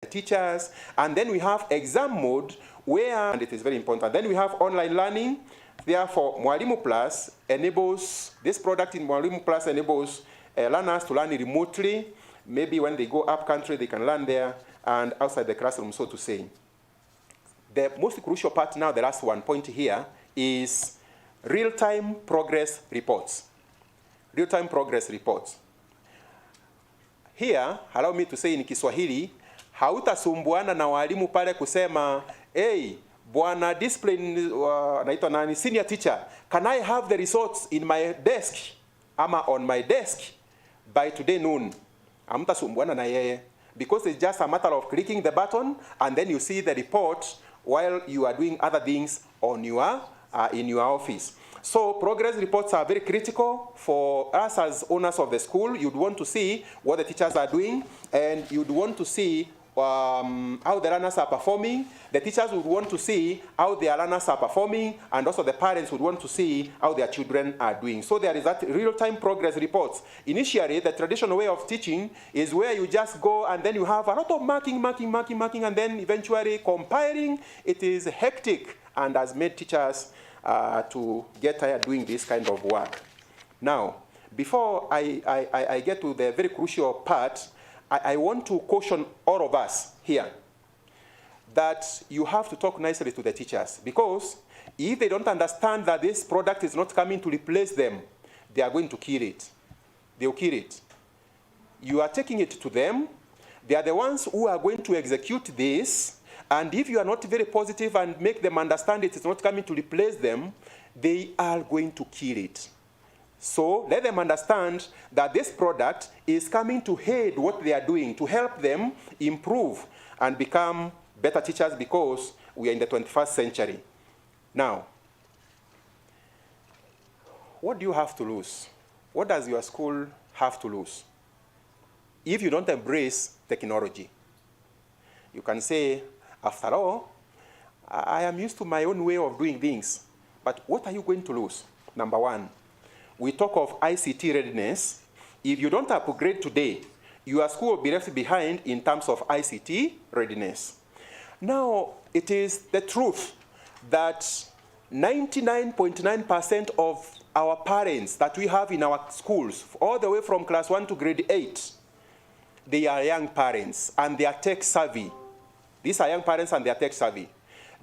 teachers. And then we have exam mode where, and it is very important, then we have online learning. Therefore, Mwalimu Plus enables, this product in Mwalimu Plus enables learners to learn remotely. Maybe when they go up country, they can learn there and outside the classroom, so to say. The most crucial part now, the last one point here, is real-time progress reports. Real-time progress reports. Here, allow me to say in Kiswahili, hautasumbuana na walimu pale kusema, hey, bwana discipline, naitwa nani, senior teacher, can I have the results in my desk, ama on my desk by today noon? Hamtasumbuana na yeye, because it's just a matter of clicking the button and then you see the report while you are doing other things on your, in your office. So progress reports are very critical for us as owners of the school. You'd want to see what the teachers are doing, and you'd want to see how the learners are performing. The teachers would want to see how their learners are performing, and also the parents would want to see how their children are doing. So there is that real-time progress reports. Initially, the traditional way of teaching is where you just go and then you have a lot of marking, and then eventually compiling. It is hectic and has made teachers to get tired doing this kind of work. Now, before I get to the very crucial part, I want to caution all of us here that you have to talk nicely to the teachers, because if they don't understand that this product is not coming to replace them, they are going to kill it. They'll kill it. You are taking it to them. They are the ones who are going to execute this. And if you are not very positive and make them understand it is not coming to replace them, they are going to kill it. So let them understand that this product is coming to aid what they are doing, to help them improve and become better teachers, because we are in the 21st century. Now, what do you have to lose? What does your school have to lose if you don't embrace technology? You can say, after all, I am used to my own way of doing things. But what are you going to lose? Number one, we talk of ICT readiness. If you don't upgrade today, your school will be left behind in terms of ICT readiness. Now, it is the truth that 99.9% of our parents that we have in our schools, all the way from class 1 to grade 8, they are young parents and they are tech savvy. These are young parents and they are tech savvy.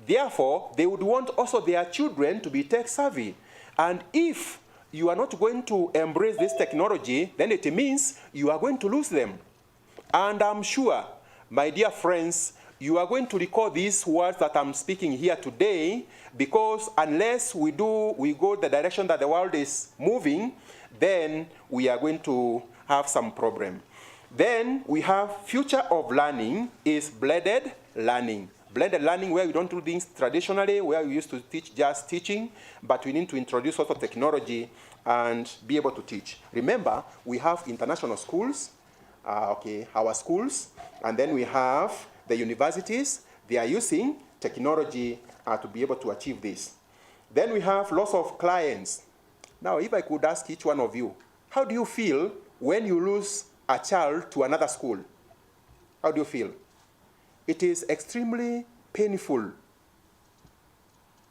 Therefore, they would want also their children to be tech savvy. And if you are not going to embrace this technology, then it means you are going to lose them. And I'm sure, my dear friends, you are going to recall these words that I'm speaking here today, because unless we go the direction that the world is moving, then we are going to have some problem. Then we have future of learning is blended learning. Blended learning, where we don't do things traditionally, where we used to teach just teaching, but we need to introduce also technology and be able to teach. Remember, we have international schools, our schools, and then we have the universities. They are using technology to be able to achieve this. Then we have loss of clients. Now, if I could ask each one of you, how do you feel when you lose a child to another school? How do you feel? It is extremely painful,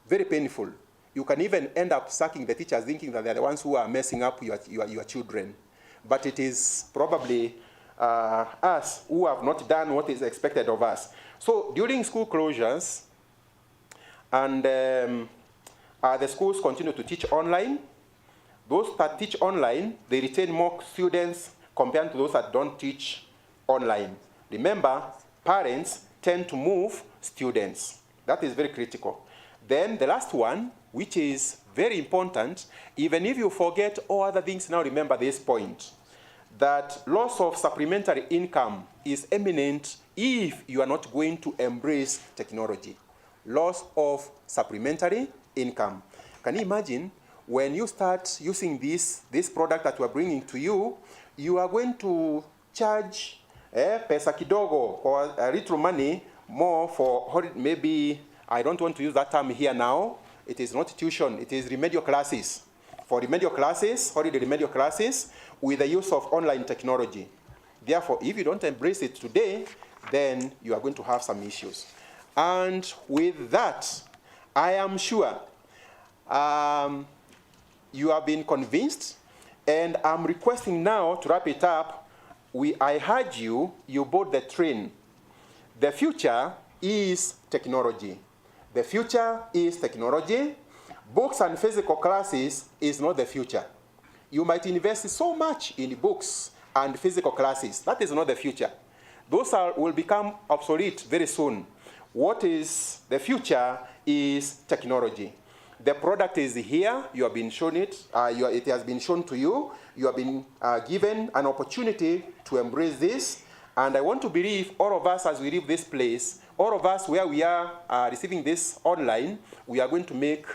very painful. You can even end up sacking the teachers, thinking that they're the ones who are messing up your children. But it is probably us who have not done what is expected of us. So during school closures, and the schools continue to teach online, those that teach online, they retain more students compared to those that don't teach online. Remember, parents tend to move students. That is very critical. Then the last one, which is very important, even if you forget all other things, now remember this point, that loss of supplementary income is imminent if you are not going to embrace technology. Loss of supplementary income. Can you imagine when you start using this product that we're bringing to you, you are going to charge pesa kidogo, or a little money more for maybe, I don't want to use that term here now. It is not tuition, it is remedial classes. For remedial classes, holiday remedial classes, with the use of online technology. Therefore, if you don't embrace it today, then you are going to have some issues. And with that, I am sure you have been convinced, and I'm requesting now to wrap it up. I heard you bought the train. The future is technology. The future is technology. Books and physical classes is not the future. You might invest so much in books and physical classes. That is not the future. Those will become obsolete very soon. What is the future is technology. The product is here. You have been shown it. It has been shown to you. You have been given an opportunity to embrace this. And I want to believe all of us, as we leave this place, all of us where we are receiving this online, we are going to make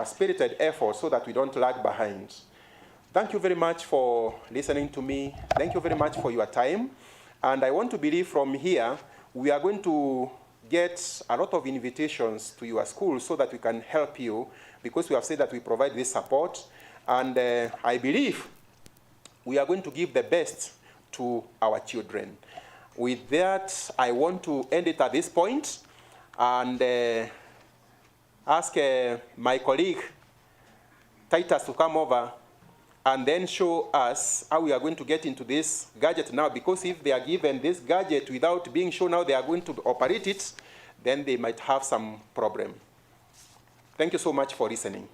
spirited effort so that we don't lag behind. Thank you very much for listening to me. Thank you very much for your time. And I want to believe from here, we are going to get a lot of invitations to your school so that we can help you, because we have said that we provide this support. And I believe we are going to give the best to our children. With that, I want to end it at this point and ask my colleague, Titus, to come over and then show us how we are going to get into this gadget now, because if they are given this gadget without being shown how they are going to operate it, then they might have some problem. Thank you so much for listening.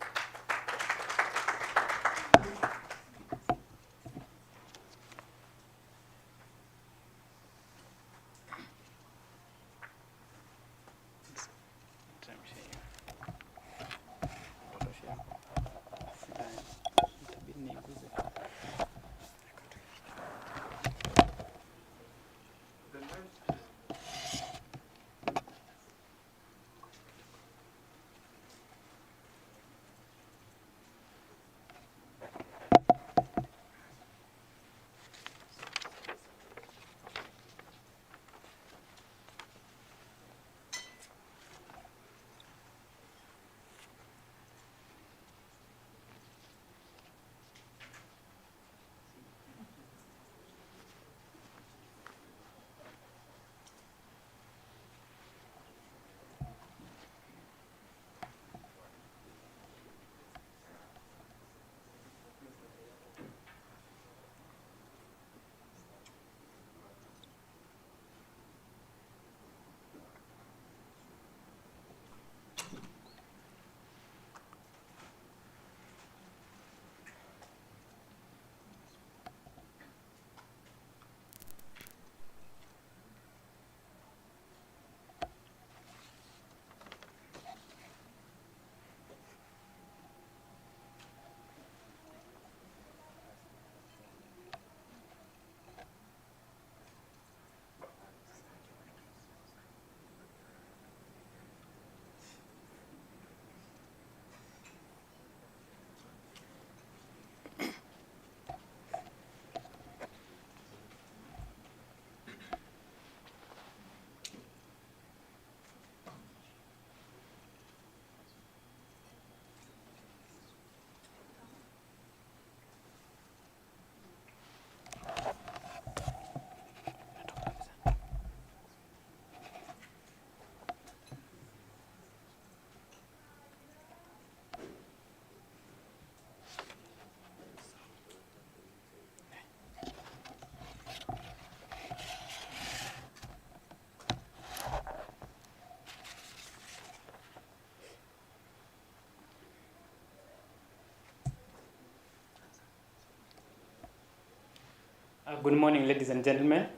Good morning, ladies and gentlemen.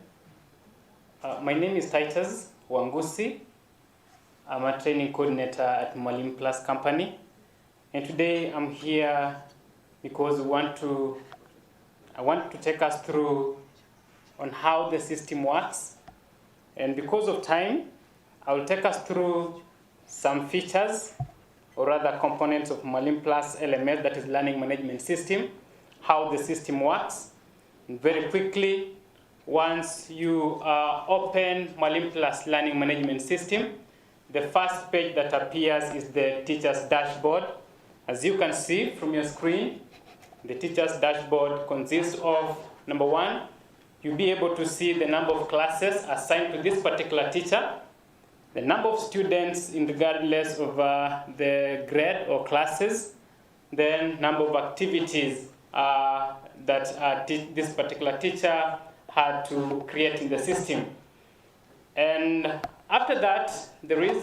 My name is Titus Wangusi. I'm a training coordinator at Kpsamwalimuplus company. And today I'm here because I want to take us through on how the system works. And because of time, I will take us through some features or other components of Kpsamwalimuplus LMS, that is Learning Management System, how the system works. And very quickly, once you open Kpsamwalimuplus Learning Management System, the first page that appears is the teacher's dashboard. As you can see from your screen, the teacher's dashboard consists of, number one, you'll be able to see the number of classes assigned to this particular teacher, the number of students regardless of the grade or classes, then number of activities that this particular teacher had to create in the system. And after that, there is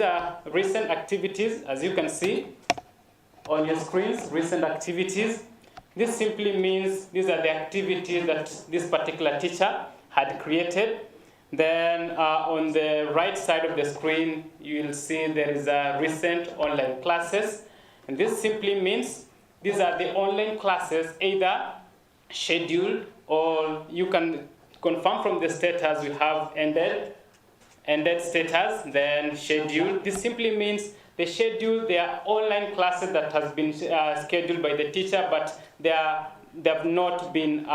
recent activities, as you can see on your screens, recent activities. This simply means these are the activities that this particular teacher had created. Then on the right side of the screen, you will see there is a recent online classes. And this simply means these are the online classes either scheduled, or you can confirm from the status you have ended status, then scheduled. This simply means the schedule, they are online classes that has been scheduled by the teacher, but they have not been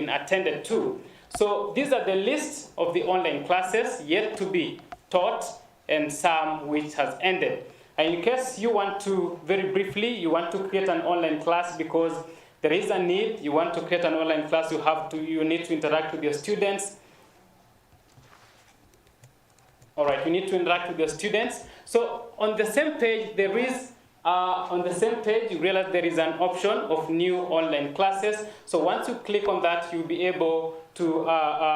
attended to. So these are the list of the online classes yet to be taught and some which has ended. And in case you want to, very briefly, you want to create an online class because there is a need, you want to create an online class, you need to interact with your students. All right, you need to interact with your students. So on the same page, you realize there is an option of new online classes. So once you click on that, you'll be able to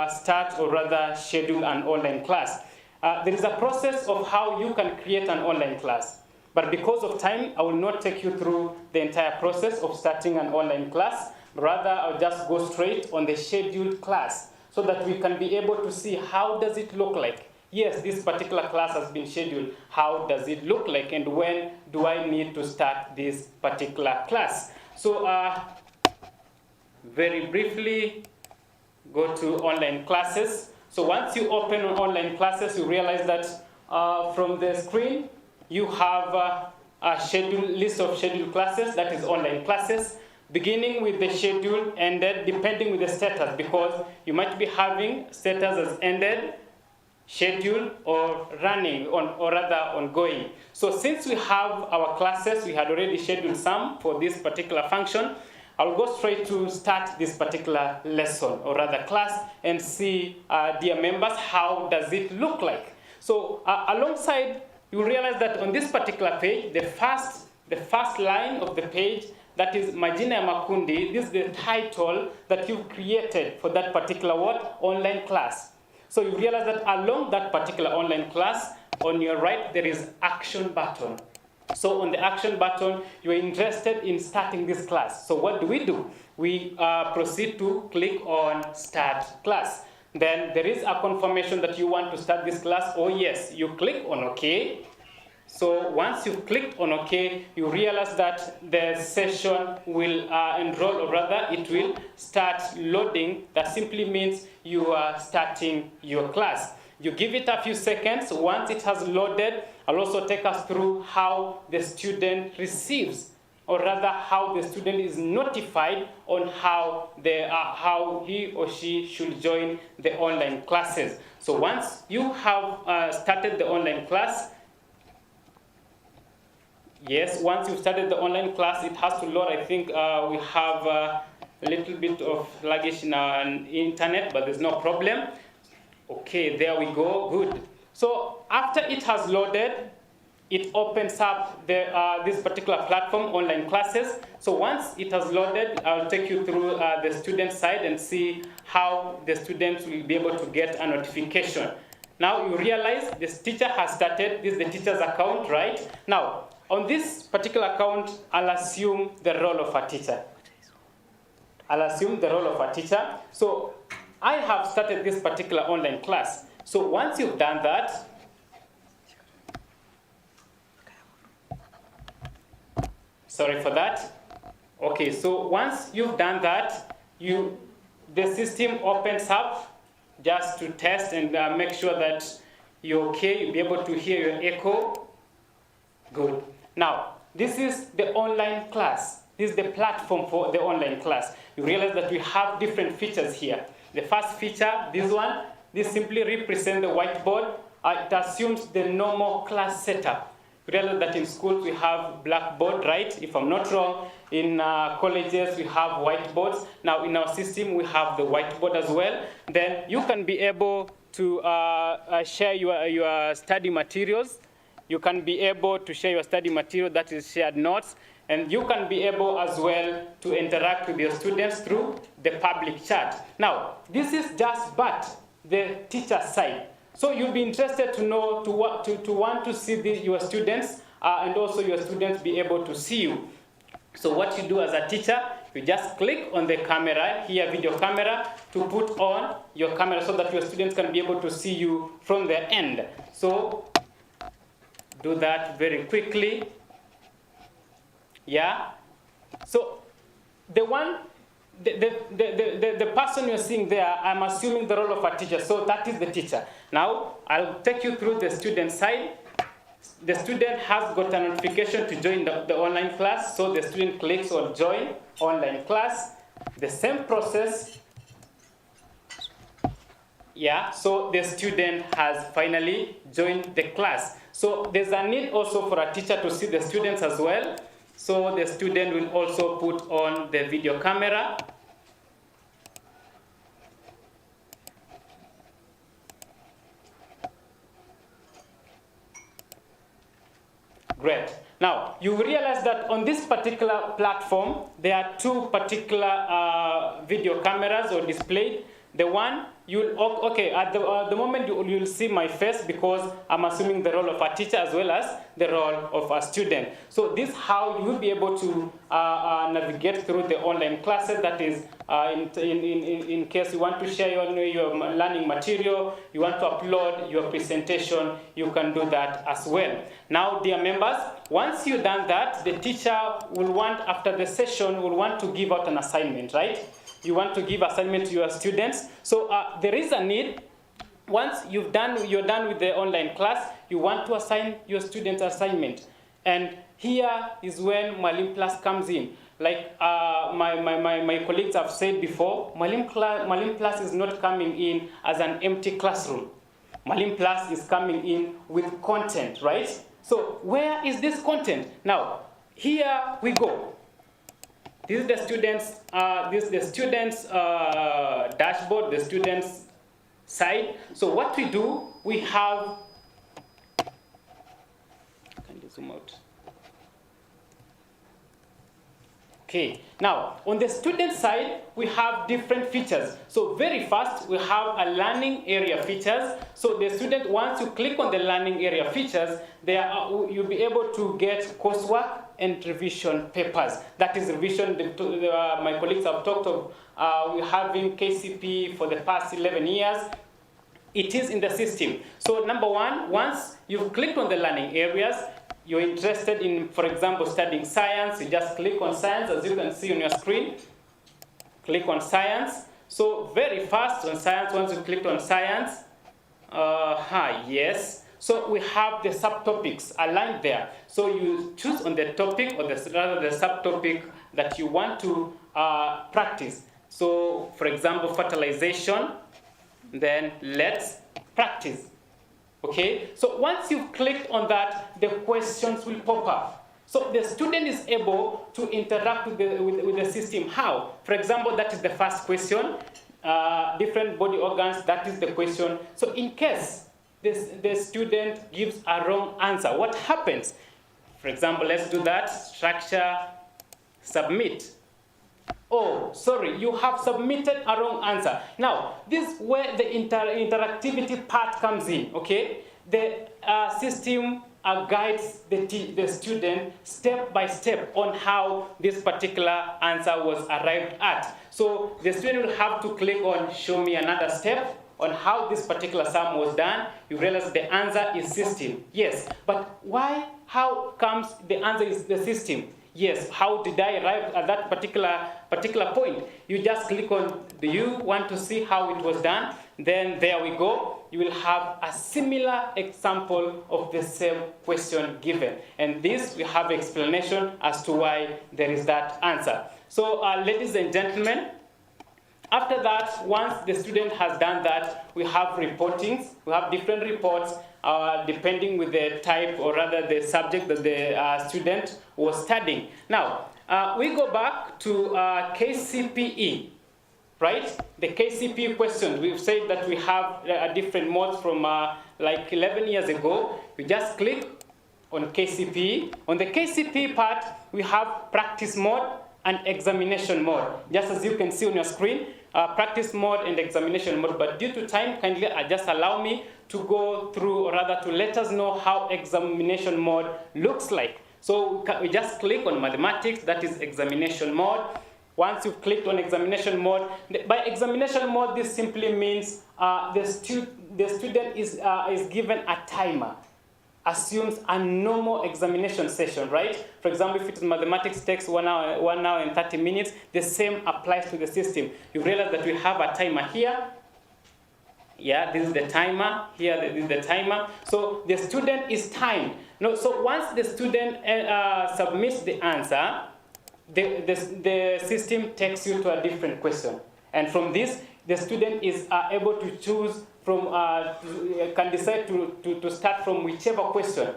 start or rather schedule an online class. There is a process of how you can create an online class. But because of time, I will not take you through the entire process of starting an online class. Rather, I'll just go straight on the scheduled class so that we can be able to see how does it look like. Yes, this particular class has been scheduled. How does it look like, and when do I need to start this particular class? So very briefly, go to online classes. So once you open on online classes, you realize that from the screen, you have a list of scheduled classes, that is online classes, beginning with the schedule, ended, depending with the status, because you might be having status as ended, scheduled, or running, or rather ongoing. So since we have our classes, we had already scheduled some for this particular function, I'll go straight to start this particular lesson, or rather class, and see, dear members, how does it look like. So alongside, you realize that on this particular page, the first line of the page, that is Majina ya Makundi, this is the title that you've created for that particular online class. So you realize that along that particular online class, on your right, there is action button. So on the action button, you are interested in starting this class. So what do? We proceed to click on start class. Then there is a confirmation that you want to start this class. Oh yes, you click on OK. So once you've clicked on OK, you realize that the session will enroll, or rather it will start loading. That simply means you are starting your class. You give it a few seconds. Once it has loaded, I'll also take us through how the student receives, or rather how the student is notified on how he or she should join the online classes. So once you have started the online class, yes, once you've started the online class, it has to load. I think we have a little bit of luggage in our internet, but there's no problem. Okay, there we go, good. So after it has loaded, it opens up this particular platform, online classes. So once it has loaded, I'll take you through the student side and see how the students will be able to get a notification. Now you realize this teacher has started, this is the teacher's account, right? Now, on this particular account, I'll assume the role of a teacher. So I have started this particular online class. So once you've done that, sorry for that. Okay, so once you've done that, the system opens up just to test and make sure that you're okay, you'll be able to hear your echo. Good. Now, this is the online class. This is the platform for the online class. You realize that we have different features here. The first feature, this simply represents the whiteboard. It assumes the normal class setup. You realize that in schools we have blackboard, right? If I'm not wrong, in colleges we have whiteboards. Now in our system we have the whiteboard as well. Then you can be able to share your study materials. You can be able to share your study material, that is shared notes. And you can be able as well to interact with your students through the public chat. Now, this is just but the teacher side. So you'll be interested to know, to want to see your students, and also your students be able to see you. So what you do as a teacher, you just click on the camera, here video camera, to put on your camera so that your students can be able to see you from the end. So do that very quickly. Yeah. So the person you're seeing there, I'm assuming the role of a teacher. So that is the teacher. Now I'll take you through the student side. The student has got a notification to join the online class. So the student clicks on join online class. The same process. Yeah, so the student has finally joined the class. So there's a need also for a teacher to see the students as well. So the student will also put on the video camera. Great. Now, you realize that on this particular platform, there are two particular video cameras or displayed. The one, at the moment you'll see my face because I'm assuming the role of a teacher as well as the role of a student. So this is how you will be able to navigate through the online classes. That is, in case you want to share your learning material, you want to upload your presentation, you can do that as well. Now, dear members, once you've done that, the teacher will want, after the session, will want to give out an assignment, right? You want to give assignment to your students. So there is a need. Once you're done with the online class, you want to assign your students assignment. And here is when Mwalimuplus comes in. Like my colleagues have said before, Mwalimuplus is not coming in as an empty classroom. Mwalimuplus is coming in with content, right? So where is this content? Now, here we go. This is the students' dashboard, the students' side. So what we do, we have. Can you zoom out? Okay. Now, on the student side, we have different features. So very first, we have a learning area features. So the student, once you click on the learning area features, you'll be able to get coursework and revision papers. That is revision, my colleagues have talked of, we're having KCP for the past 11 years. It is in the system. So number one, once you've clicked on the learning areas, you're interested in, for example, studying science, you just click on science, as you can see on your screen. Click on science. So very fast on science, once you clicked on science, yes. So we have the subtopics aligned there. So you choose on the topic, or the subtopic that you want to practice. So for example, fertilization, then let's practice. Okay, so once you've clicked on that, the questions will pop up. So the student is able to interact with the system. How? For example, that is the first question. Different body organs, that is the question. So in case the student gives a wrong answer, what happens? For example, let's do that. Structure, submit. Oh, sorry, you have submitted a wrong answer. Now, this is where the interactivity part comes in, okay? The system guides the student step by step on how this particular answer was arrived at. So the student will have to click on show me another step on how this particular sum was done. You realize the answer is system. Yes, but why? How comes the answer is the system? Yes, how did I arrive at that particular point? You just click on, do you want to see how it was done? Then there we go. You will have a similar example of the same question given. And this, we have explanation as to why there is that answer. So ladies and gentlemen, After that, once the student has done that, we have reportings. We have different reports depending with the type, or rather the subject that the student was studying. Now, we go back to KCPE, right? The KCPE question, we've said that we have different modes from like 11 years ago. We just click on KCPE. On the KCPE part, we have practice mode and examination mode. Just as you can see on your screen, practice mode and examination mode. But due to time, kindly just allow me to go through, or rather to let us know how examination mode looks like. So we just click on mathematics, that is examination mode. Once you've clicked on examination mode, by examination mode, this simply means the student is given a timer. Assumes a normal examination session, right? For example, if it is mathematics takes 1 hour and 30 minutes, the same applies to the system. You realize that we have a timer here. Yeah, this is the timer. Here, this is the timer. So the student is timed. No, so once the student submits the answer, the system takes you to a different question. And from this, the student is able to choose from, can decide to start from whichever question,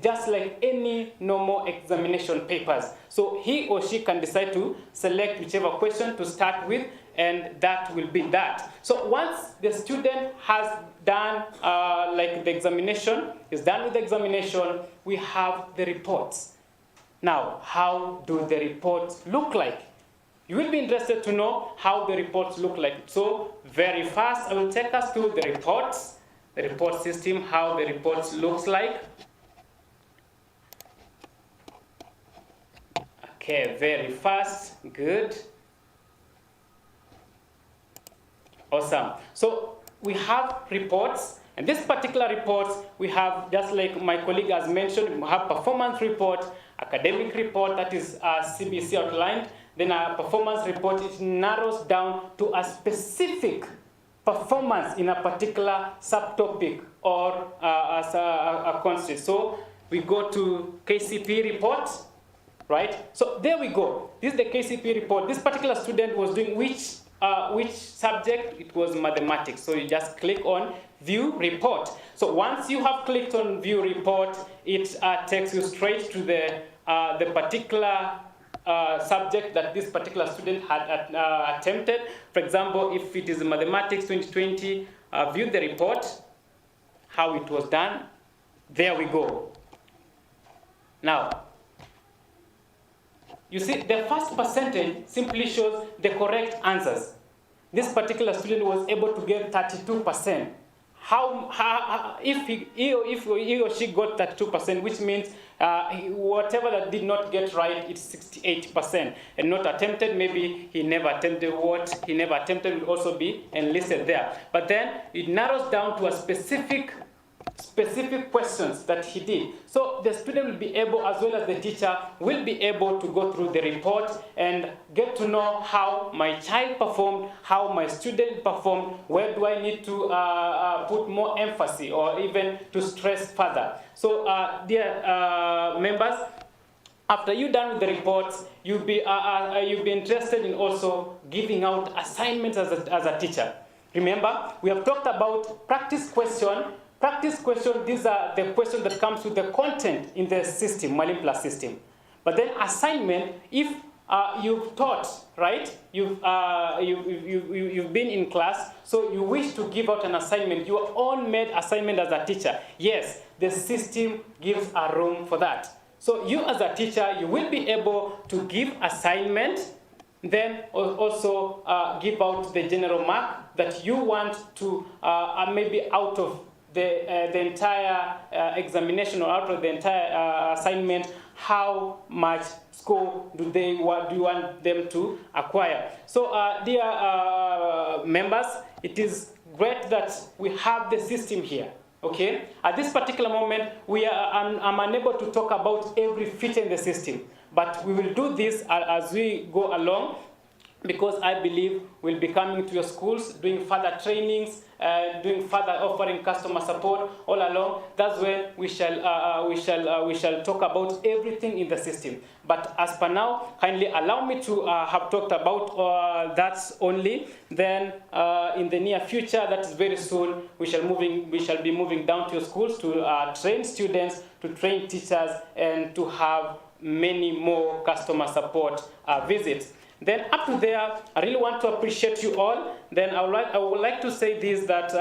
just like any normal examination papers. So he or she can decide to select whichever question to start with, and that will be that. So once the student has done like the examination, is done with the examination, we have the reports. Now, how do the reports look like? You will be interested to know how the reports look like. So very fast, I will take us through the reports, the report system, how the reports looks like. Okay, very fast, good. Awesome. So we have reports, and this particular reports, we have, just like my colleague has mentioned, we have performance report, academic report, that is CBC outlined. Then a performance report, it narrows down to a specific performance in a particular subtopic or as a constraint. So we go to KCP report, right? So there we go. This is the KCP report. This particular student was doing which subject? It was mathematics. So you just click on view report. So once you have clicked on view report, it takes you straight to the particular subject that this particular student had attempted. For example, if it is mathematics 2020, view the report, how it was done. There we go. Now, you see, the first percentage simply shows the correct answers. This particular student was able to get 32%. If he or she got 32%, which means whatever that did not get right, it's 68%. And not attempted, maybe he never attempted. What he never attempted will also be enlisted there. But then it narrows down to a specific questions that he did. So the student will be able, as well as the teacher, will be able to go through the report and get to know how my child performed, how my student performed, where do I need to put more emphasis or even to stress further. So dear members, after you're done with the reports, you'll be interested in also giving out assignments as a teacher. Remember, we have talked about practice question. Practice question, these are the questions that comes with the content in the system, Mwalimuplus system. But then assignment, if you've taught, right? You've been in class, so you wish to give out an assignment, your own made assignment as a teacher. Yes, the system gives a room for that. So you as a teacher, you will be able to give assignment, then also give out the general mark that you want to maybe out of the entire examination or out of the entire assignment, how much score do you want them to acquire. So dear members, it is great that we have the system here. Okay, at this particular moment, I'm unable to talk about every feature in the system, but we will do this as we go along. because I believe we'll be coming to your schools, doing further trainings, doing further offering customer support all along. That's when we shall talk about everything in the system. But as per now, kindly allow me to have talked about that only. Then in the near future, that is very soon, we shall be moving down to your schools to train students, to train teachers, and to have many more customer support visits. Then up to there, I really want to appreciate you all. Then I would like to say this, that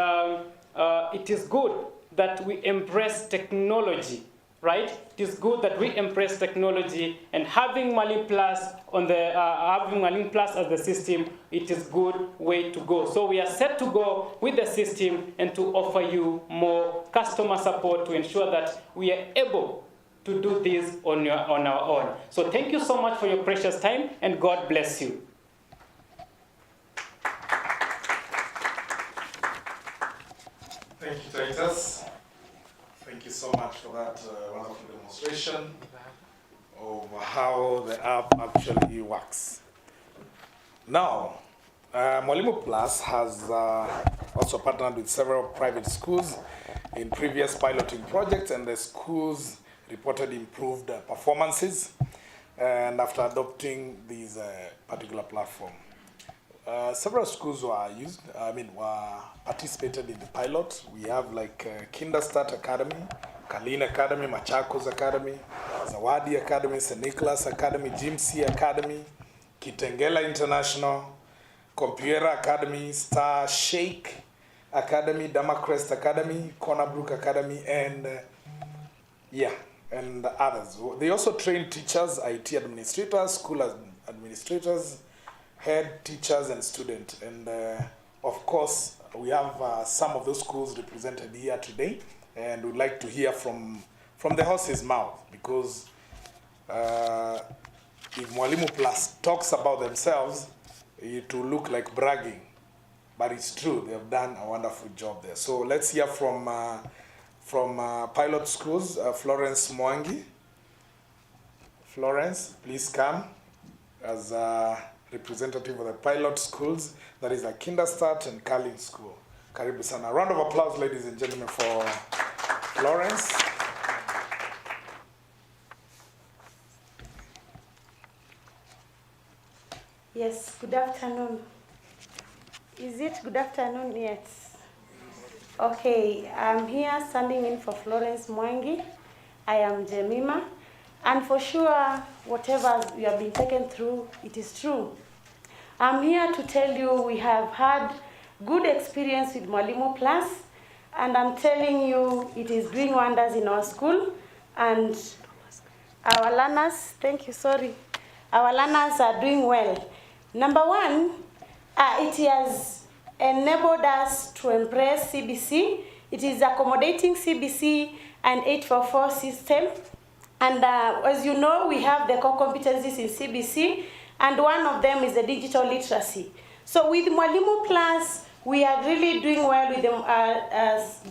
it is good that we embrace technology, right? It is good that we embrace technology, and having Mwalimuplus having Mwalimuplus as the system, it is good way to go. So we are set to go with the system and to offer you more customer support to ensure that we are able to do this on our own. So thank you so much for your precious time, and God bless you. Thank you, Titus. Thank you so much for that wonderful demonstration of how the app actually works. Now, Mwalimuplus has also partnered with several private schools in previous piloting projects, and the schools reported improved performances, and after adopting this particular platform. Several schools were participated in the pilot. We have like Kinderstart Academy, Kalin Academy, Machakos Academy, Zawadi Academy, St. Nicholas Academy, Jimsi Academy, Kitengela International, Compuera Academy, Star Sheikh Academy, Damacrest Academy, Cornerbrook Academy, and and others. They also train teachers, IT administrators, school administrators, head teachers, and students. And of course, we have some of those schools represented here today, and we'd like to hear from the horse's mouth, because if Mwalimuplus talks about themselves, it will look like bragging, but it's true. They have done a wonderful job there. So let's hear from pilot schools, Florence Mwangi. Florence, please come as a representative of the pilot schools, that is a Kinderstart and Kalin School. Karibu sana. A round of applause, ladies and gentlemen, for Florence. Yes, good afternoon. Is it good afternoon yet? Okay, I'm here standing in for Florence Mwangi. I am Jemima, and for sure, whatever you have been taken through, it is true. I'm here to tell you we have had good experience with Mwalimuplus, and I'm telling you it is doing wonders in our school, and our learners, our learners are doing well. Number one, it has enabled us to embrace CBC. It is accommodating CBC and 844 system. And as you know, we have the core competencies in CBC, and one of them is the digital literacy. So with Mwalimuplus, we are really doing well with them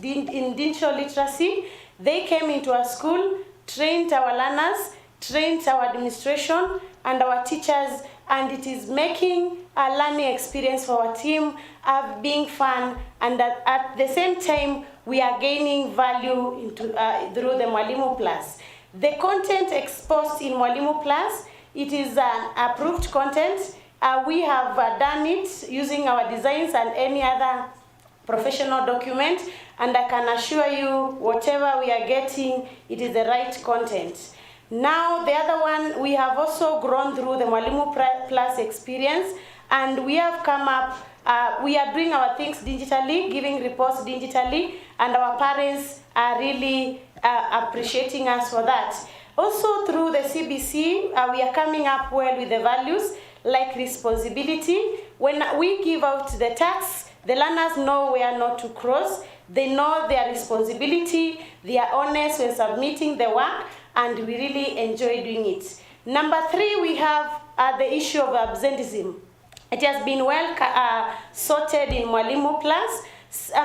in digital literacy. They came into our school, trained our learners, trained our administration and our teachers, and it is making a learning experience for our team being fun, and at the same time we are gaining value into through the Mwalimuplus. The content exposed in Mwalimuplus, it is an approved content. We have done it using our designs and any other professional document, and I can assure you whatever we are getting, it is the right content. Now the other one, we have also grown through the Mwalimuplus experience, and we have come up, we are doing our things digitally, giving reports digitally, and our parents are really appreciating us for that. Also through the CBC, we are coming up well with the values like responsibility. When we give out the tasks, the learners know where not to cross. They know their responsibility, they are honest when submitting the work, and we really enjoy doing it. Number three, we have the issue of absenteeism. It has been well sorted in Mwalimuplus.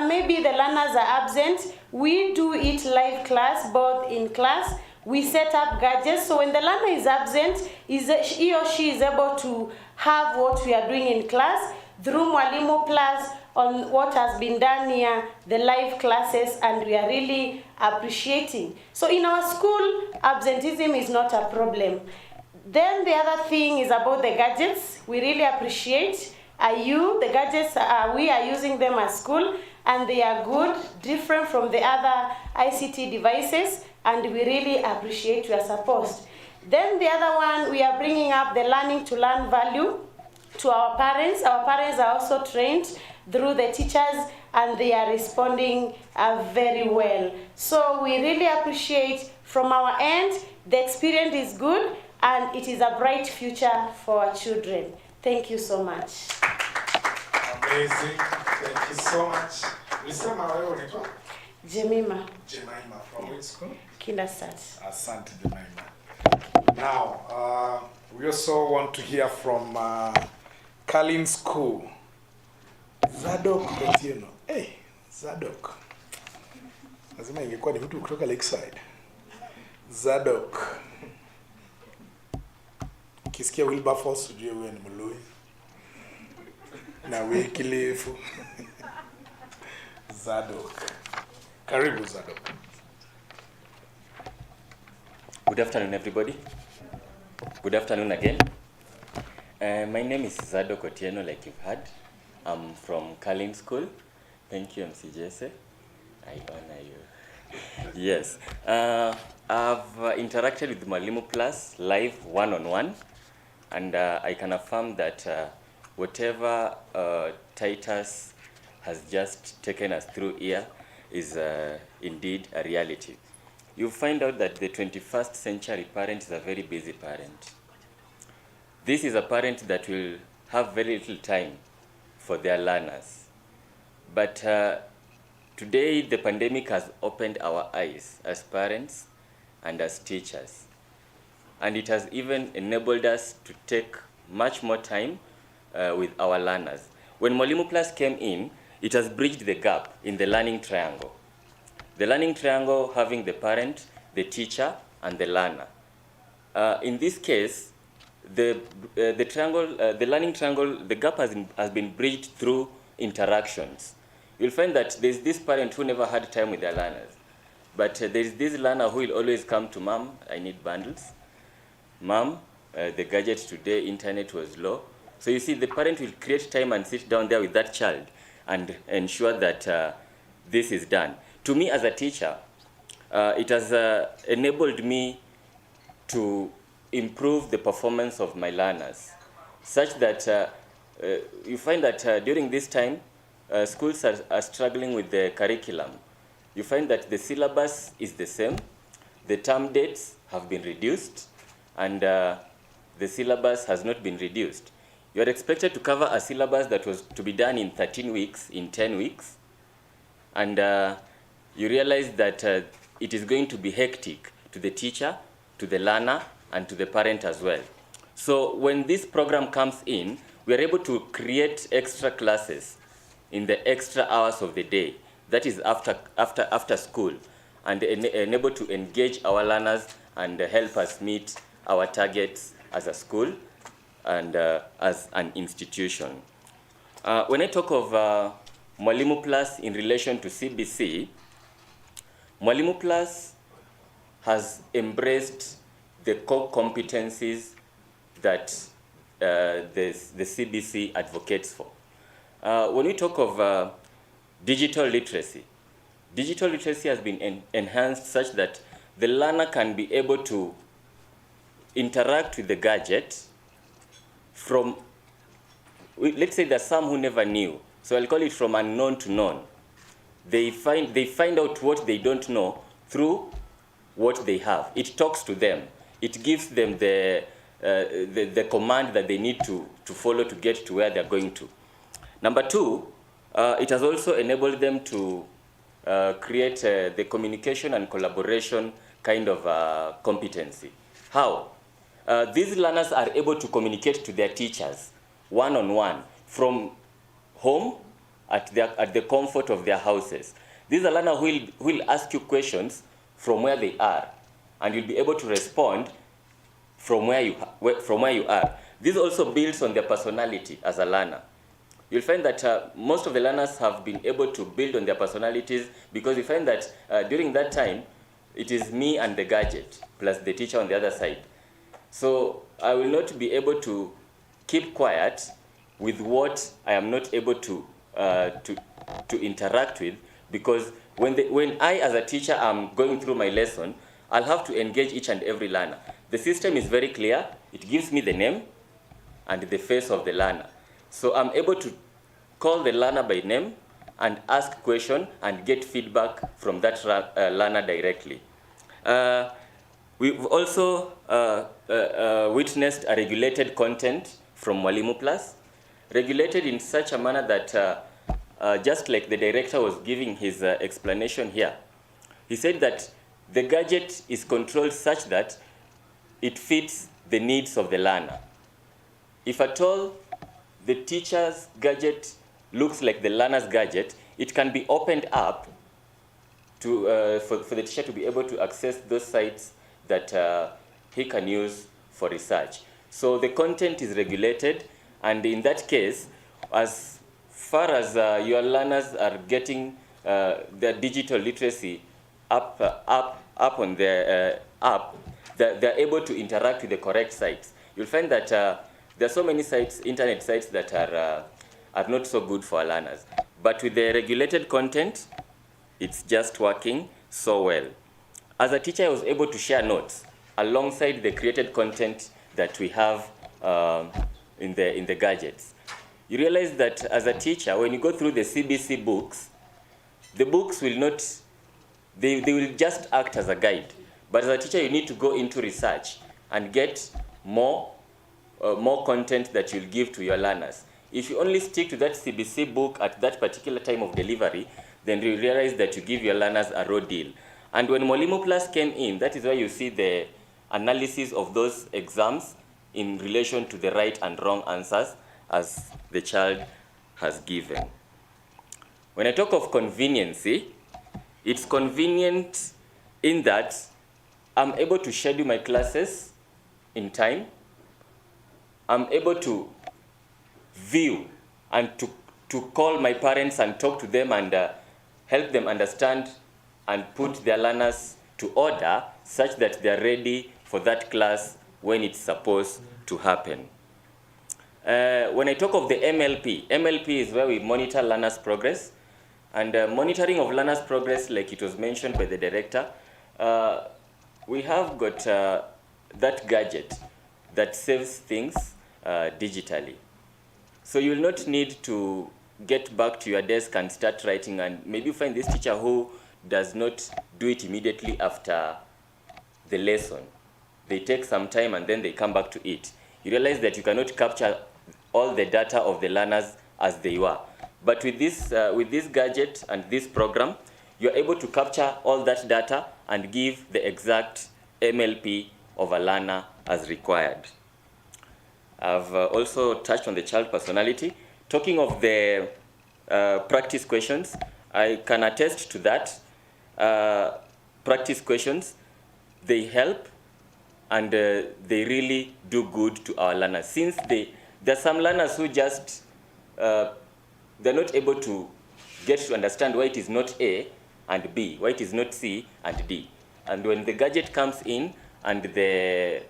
Maybe the learners are absent. We do it live class, both in class. We set up gadgets, so when the learner is absent, he or she is able to have what we are doing in class through Mwalimu Plus on what has been done here, the live classes, and we are really appreciating. So in our school, absenteeism is not a problem. Then the other thing is about the gadgets. We really appreciate the gadgets, we are using them at school, and they are good, different from the other ICT devices, and we really appreciate your support. Then the other one, we are bringing up the learning to learn value to our parents. Our parents are also trained through the teachers, and they are responding very well. So we really appreciate from our end, the experience is good, and it is a bright future for our children. Thank you so much. Amazing. Thank you so much. Ulisema wewe unaitwa? Jemima. Jemima, from which school? Kindersat. Asante Jemima. Now, we also want to hear from Kalin School. Zadok Otieno. Hey, Zadok. Lazima ingekuwa ni mtu kutoka Lakeside. Zadok. Kisikia Wilberforce ujue wewe ni Mlui. Na Wycliffe. Zadok. Karibu Zadok. Good afternoon, everybody. Good afternoon again. My name is Zadok Otieno, like you've heard. I'm from Kalin School. Thank you, MC Jesse. I honor you. Yes. I've interacted with Mwalimu Plus live one-on-one, and I can affirm that whatever Titus has just taken us through here is indeed a reality. You find out that the 21st century parent is a very busy parent. This is a parent that will have very little time for their learners. But today, the pandemic has opened our eyes as parents and as teachers. And it has even enabled us to take much more time with our learners. When Mwalimu Plus came in, it has bridged the gap in the learning triangle. The learning triangle having the parent, the teacher, and the learner. In this case, the learning triangle, the gap has been bridged through interactions. You'll find that there's this parent who never had time with their learners, but there's this learner who will always come to mom, I need bundles. Mom, the gadget today, internet was low. So you see, the parent will create time and sit down there with that child and ensure that this is done. To me as a teacher, it has enabled me to improve the performance of my learners, such that you find that during this time, schools are struggling with the curriculum. You find that the syllabus is the same, the term dates have been reduced, and the syllabus has not been reduced. You are expected to cover a syllabus that was to be done in 13 weeks, in 10 weeks, and you realize that it is going to be hectic to the teacher, to the learner, and to the parent as well. So when this program comes in, we are able to create extra classes in the extra hours of the day, that is after school, and enable to engage our learners and help us meet our targets as a school and as an institution. When I talk of Mwalimu Plus in relation to CBC, Mwalimu Plus has embraced the core competencies that the CBC advocates for. When we talk of digital literacy has been enhanced such that the learner can be able to interact with the gadget from, let's say there's some who never knew, so I'll call it from unknown to known. They find out what they don't know through what they have. It talks to them. It gives them the command that they need to follow to get to where they're going to. Number two, it has also enabled them to create the communication and collaboration kind of competency. How? These learners are able to communicate to their teachers one-on-one from home at the comfort of their houses. These are learners who will ask you questions from where they are, and you'll be able to respond from where you are. This also builds on their personality as a learner. You'll find that most of the learners have been able to build on their personalities, because you find that during that time, it is me and the gadget, plus the teacher on the other side. So I will not be able to keep quiet with what I am not able to interact with, because when I as a teacher am going through my lesson, I'll have to engage each and every learner. The system is very clear. It gives me the name and the face of the learner. So I'm able to call the learner by name and ask question and get feedback from that learner directly. We've also witnessed a regulated content from Mwalimuplus, regulated in such a manner that just like the director was giving his explanation here, he said that the gadget is controlled such that it fits the needs of the learner. If at all the teacher's gadget looks like the learner's gadget, it can be opened up to, for the teacher to be able to access those sites that he can use for research. So the content is regulated, and in that case, as far as your learners are getting their digital literacy up on their app, they're able to interact with the correct sites. You'll find that there are so many sites, internet sites, that are not so good for our learners. But with the regulated content, it's just working so well. As a teacher, I was able to share notes alongside the created content that we have in the gadgets. You realize that as a teacher, when you go through the CBC books, the books will not, they will just act as a guide. But as a teacher, you need to go into research and get more content that you'll give to your learners. If you only stick to that CBC book at that particular time of delivery, then you realize that you give your learners a raw deal. And when Mwalimuplus came in, that is why you see the analysis of those exams in relation to the right and wrong answers as the child has given. When I talk of conveniency, it's convenient in that I'm able to schedule my classes in time. I'm able to view and to call my parents and talk to them and help them understand and put their learners to order such that they're ready for that class when it's supposed to happen. When I talk of the MLP is where we monitor learners' progress. And monitoring of learners' progress, like it was mentioned by the director, we have got that gadget that saves things digitally. So you'll not need to get back to your desk and start writing, and maybe you find this teacher who does not do it immediately after the lesson. They take some time and then they come back to it. You realize that you cannot capture all the data of the learners as they were. But with this gadget and this program, you're able to capture all that data and give the exact MLP of a learner as required. I've also touched on the child personality. Talking of the practice questions, I can attest to that. Practice questions, they help and they really do good to our learners. Since there are some learners who just, they're not able to get to understand why it is not A and B, why it is not C and D. And when the gadget comes in and the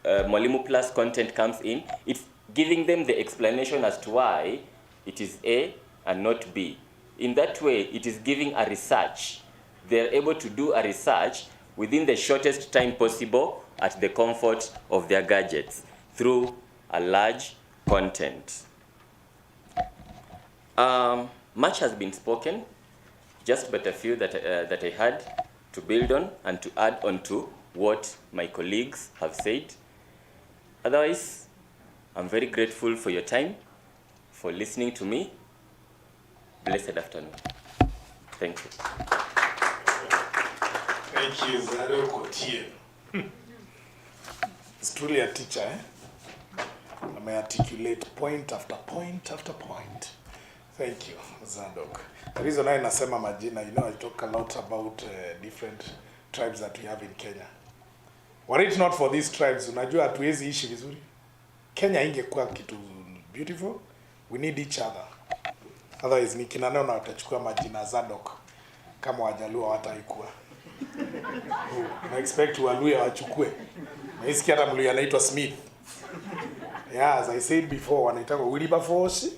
Mwalimuplus content comes in, it's giving them the explanation as to why it is A and not B. In that way, it is giving a research. They're able to do a research within the shortest time possible at the comfort of their gadgets through a large content. Much has been spoken, just but a few that I had to build on and to add on to what my colleagues have said. Otherwise, I'm very grateful for your time, for listening to me. Blessed afternoon. Thank you. Thank you, Zado Kotieno. It's truly a teacher, eh? I may articulate point after point after point. Thank you, Zadok. The reason I nasema majina, you know, I talk a lot about different tribes that we have in Kenya. Were it not for these tribes, unajua hatuwezi ishi vizuri. Kenya ingekuwa kitu beautiful. We need each other. Otherwise ni kina neno watachukua majina Zadok kama Wajaluo hawataikuwa. Na expect Waluya wachukue. Naisikia hata Mluya anaitwa Smith. Yeah, as I said before, wanaitwa Wilberforce,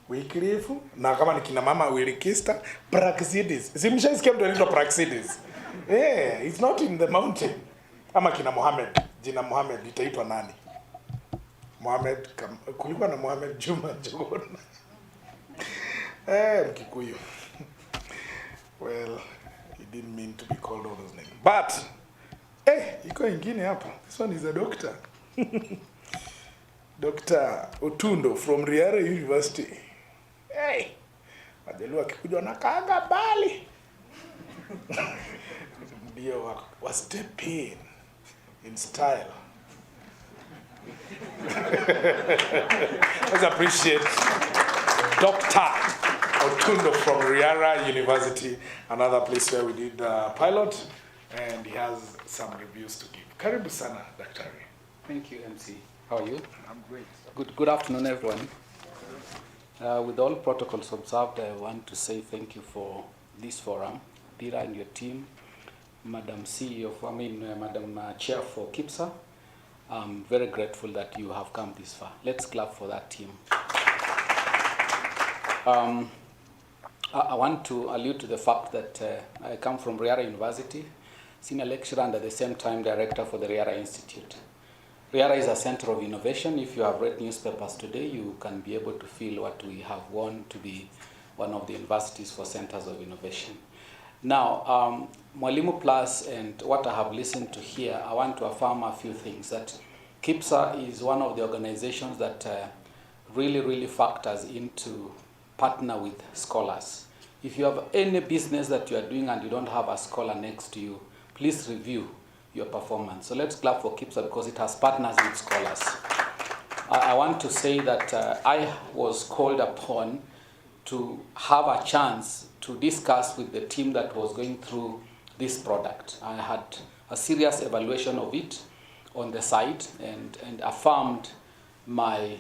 Wycliffe, na kama ni kina mama Wilkista, Praxidis. Simshaisikia mtu anaitwa Praxidis. Yeah, it's not in the mountain. Ama kina Mohammed, jina Mohammed litaitwa nani? Mohammed, kulikuwa na Mohammed Juma Jogona. Mkikuyu. Well, he didn't mean to be called all those names. But, iko ingine hapa. This one is a doctor. Dr. Otundo from Riara University. Hey, Wajaluo akikuja wanakaanga bali. Ndio wa step in style. Let's appreciate Dr. Otundo from Riara University, another place where we did pilot, and he has some reviews to give. Karibu sana, Daktari. Thank you, MC. How are you? I'm great. Good afternoon, everyone. With all protocols observed, I want to say thank you for this forum. Dira and your team, Madam CEO, Madam Chair for KPSA. I'm very grateful that you have come this far. Let's clap for that team. I want to allude to the fact that I come from Riara University, senior lecturer and at the same time director for the Riara Institute. Riara is a center of innovation. If you have read newspapers today, you can be able to feel what we have won to be one of the universities for centers of innovation. Now, Mwalimuplus and what I have listened to here, I want to affirm a few things. That KPSA is one of the organizations that really factors into partner with scholars. If you have any business that you are doing and you don't have a scholar next to you, please review your performance. So let's clap for KPSA because it has partners with scholars. I want to say that I was called upon to have a chance to discuss with the team that was going through this product. I had a serious evaluation of it on the site and affirmed my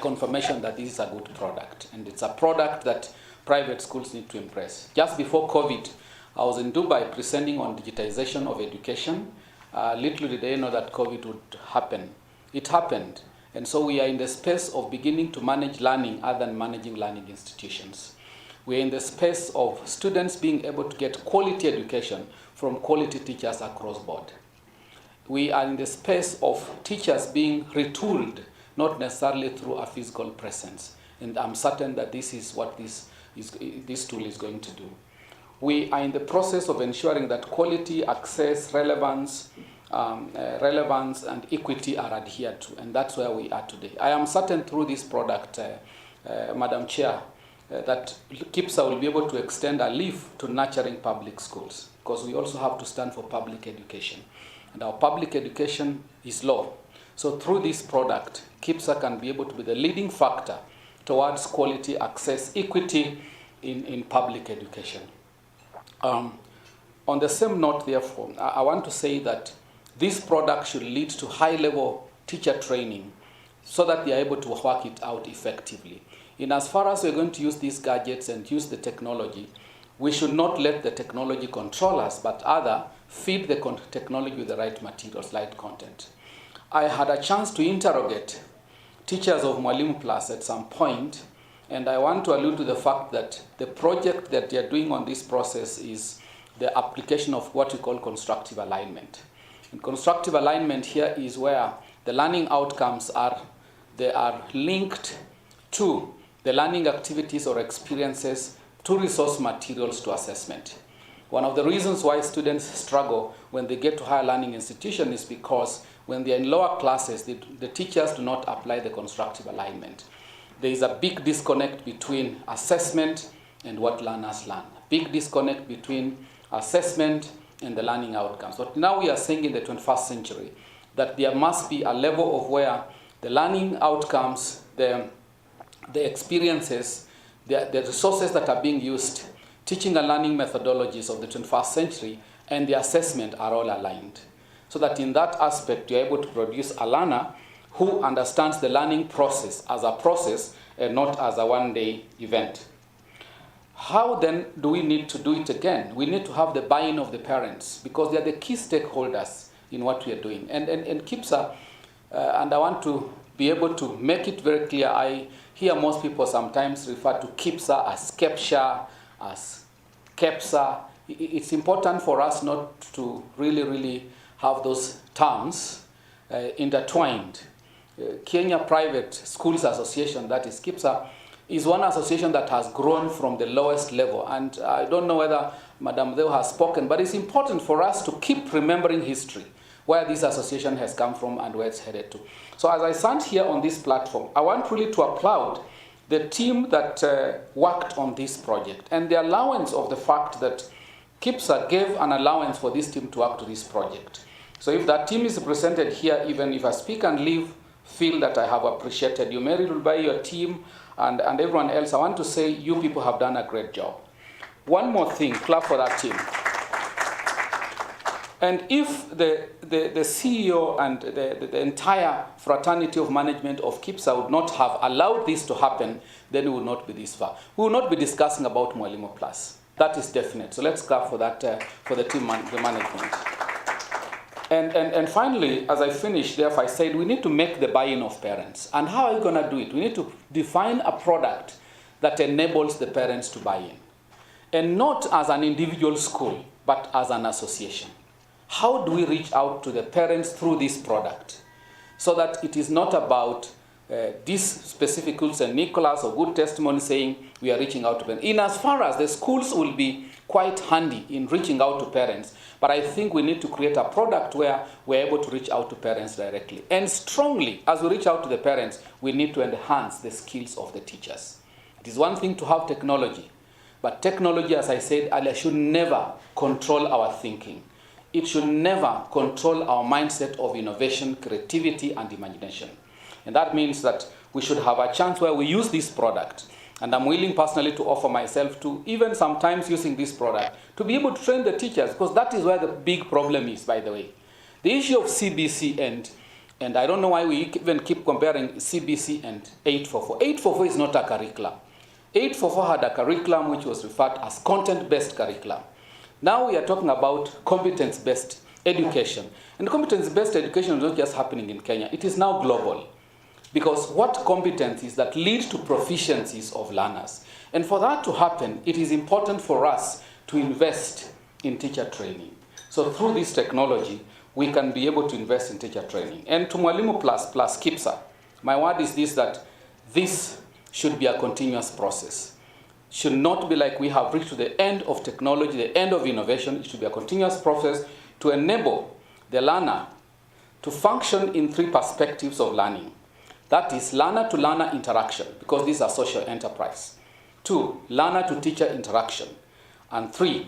confirmation that this is a good product. And it's a product that private schools need to embrace. Just before COVID, I was in Dubai presenting on digitization of education. Little did I know that COVID would happen. It happened. And so we are in the space of beginning to manage learning other than managing learning institutions. We are in the space of students being able to get quality education from quality teachers across board. We are in the space of teachers being retooled, not necessarily through a physical presence. And I'm certain that this is what this tool is going to do. We are in the process of ensuring that quality, access, relevance, and equity are adhered to, and that's where we are today. I am certain through this product, Madam Chair, that KPSA will be able to extend a leaf to nurturing public schools, because we also have to stand for public education. And our public education is low. So through this product, KPSA can be able to be the leading factor towards quality, access, equity in public education. On the same note, therefore, I want to say that this product should lead to high-level teacher training so that they are able to work it out effectively. In as far as we're going to use these gadgets and use the technology, we should not let the technology control us, but rather feed the technology with the right materials, right content. I had a chance to interrogate teachers of Mwalimuplus at some point, and I want to allude to the fact that the project that they are doing on this process is the application of what we call constructive alignment. And constructive alignment here is where the learning outcomes are linked to the learning activities or experiences to resource materials to assessment. One of the reasons why students struggle when they get to higher learning institution is because when they are in lower classes, the teachers do not apply the constructive alignment. There is a big disconnect between assessment and what learners learn. Big disconnect between assessment and the learning outcomes. But now we are saying in the 21st century that there must be a level of where the learning outcomes, the experiences, the resources that are being used, teaching and learning methodologies of the 21st century, and the assessment are all aligned. so that in that aspect you're able to produce a learner who understands the learning process as a process and not as a one-day event. How then do we need to do it again? We need to have the buy-in of the parents because they are the key stakeholders in what we are doing. And KPSA, and I want to be able to make it very clear, I hear most people sometimes refer to KPSA as KPSIA, as KPSA. It's important for us not to really have those terms intertwined. Kenya Private Schools Association, that is KPSA, is one association that has grown from the lowest level. And I don't know whether Madam Deo has spoken, but it's important for us to keep remembering history, where this association has come from and where it's headed to. So as I stand here on this platform, I want really to applaud the team that worked on this project and the allowance of the fact that KPSA gave an allowance for this team to work to this project. So if that team is represented here, even if I speak and leave, feel that I have appreciated you. Mary Rulbai, your team, and everyone else, I want to say you people have done a great job. One more thing, clap for that team. And if the CEO and the entire fraternity of management of KPSA would not have allowed this to happen, then we would not be this far. We will not be discussing about Mwalimuplus. That is definite. So let's clap for that, for the team, the management. And finally, as I finish, therefore, I said we need to make the buy-in of parents. And how are we going to do it? We need to define a product that enables the parents to buy in. And not as an individual school, but as an association. How do we reach out to the parents through this product? So that it is not about this specific school, St. Nicholas or Good Testimony, saying we are reaching out to parents. In as far as the schools will be quite handy in reaching out to parents, but I think we need to create a product where we're able to reach out to parents directly. And strongly, as we reach out to the parents, we need to enhance the skills of the teachers. It is one thing to have technology, but technology, as I said earlier, should never control our thinking. It should never control our mindset of innovation, creativity, and imagination. And that means that we should have a chance where we use this product. And I'm willing personally to offer myself to, even sometimes using this product, to be able to train the teachers, because that is where the big problem is, by the way. The issue of CBC and I don't know why we even keep comparing CBC and 844. 844 is not a curriculum. 844 had a curriculum which was referred as content-based curriculum. Now we are talking about competence-based education. And competence-based education is not just happening in Kenya. It is now global. Because what competencies that lead to proficiencies of learners. And for that to happen, it is important for us to invest in teacher training. So through this technology, we can be able to invest in teacher training. And to Mwalimuplus plus KPSA, my word is this, that this should be a continuous process. Should not be like we have reached to the end of technology, the end of innovation. It should be a continuous process to enable the learner to function in three perspectives of learning. That is learner-to-learner interaction, because this is a social enterprise. 2, learner-to-teacher interaction. And 3,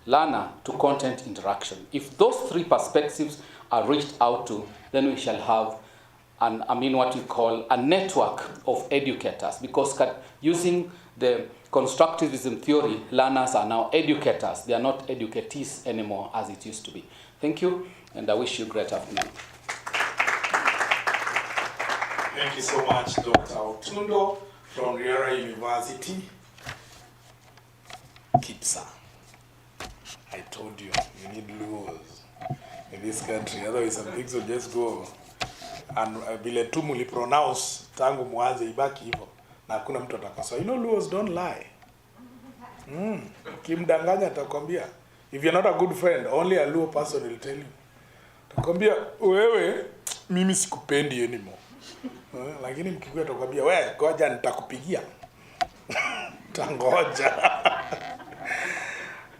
learner-to-content interaction. If those three perspectives are reached out to, then we shall have what we call a network of educators, because using the constructivism theory, learners are now educators. They are not educatees anymore as it used to be. Thank you, and I wish you a great afternoon. Thank you so much, Dr. Otundo from Riara University. KPSA. I told you, you need laws in this country, otherwise some things will just go. And vile tu mulipronounce tangu mwanze ibaki hivyo na hakuna mtu atakosoa. You know, laws don't lie. Kimdanganya atakwambia, if you're not a good friend, only a Luo person will tell you. Atakwambia wewe mimi sikupendi anymore. Lakini mkikuwa atakwambia wewe ngoja nitakupigia. Tangoja.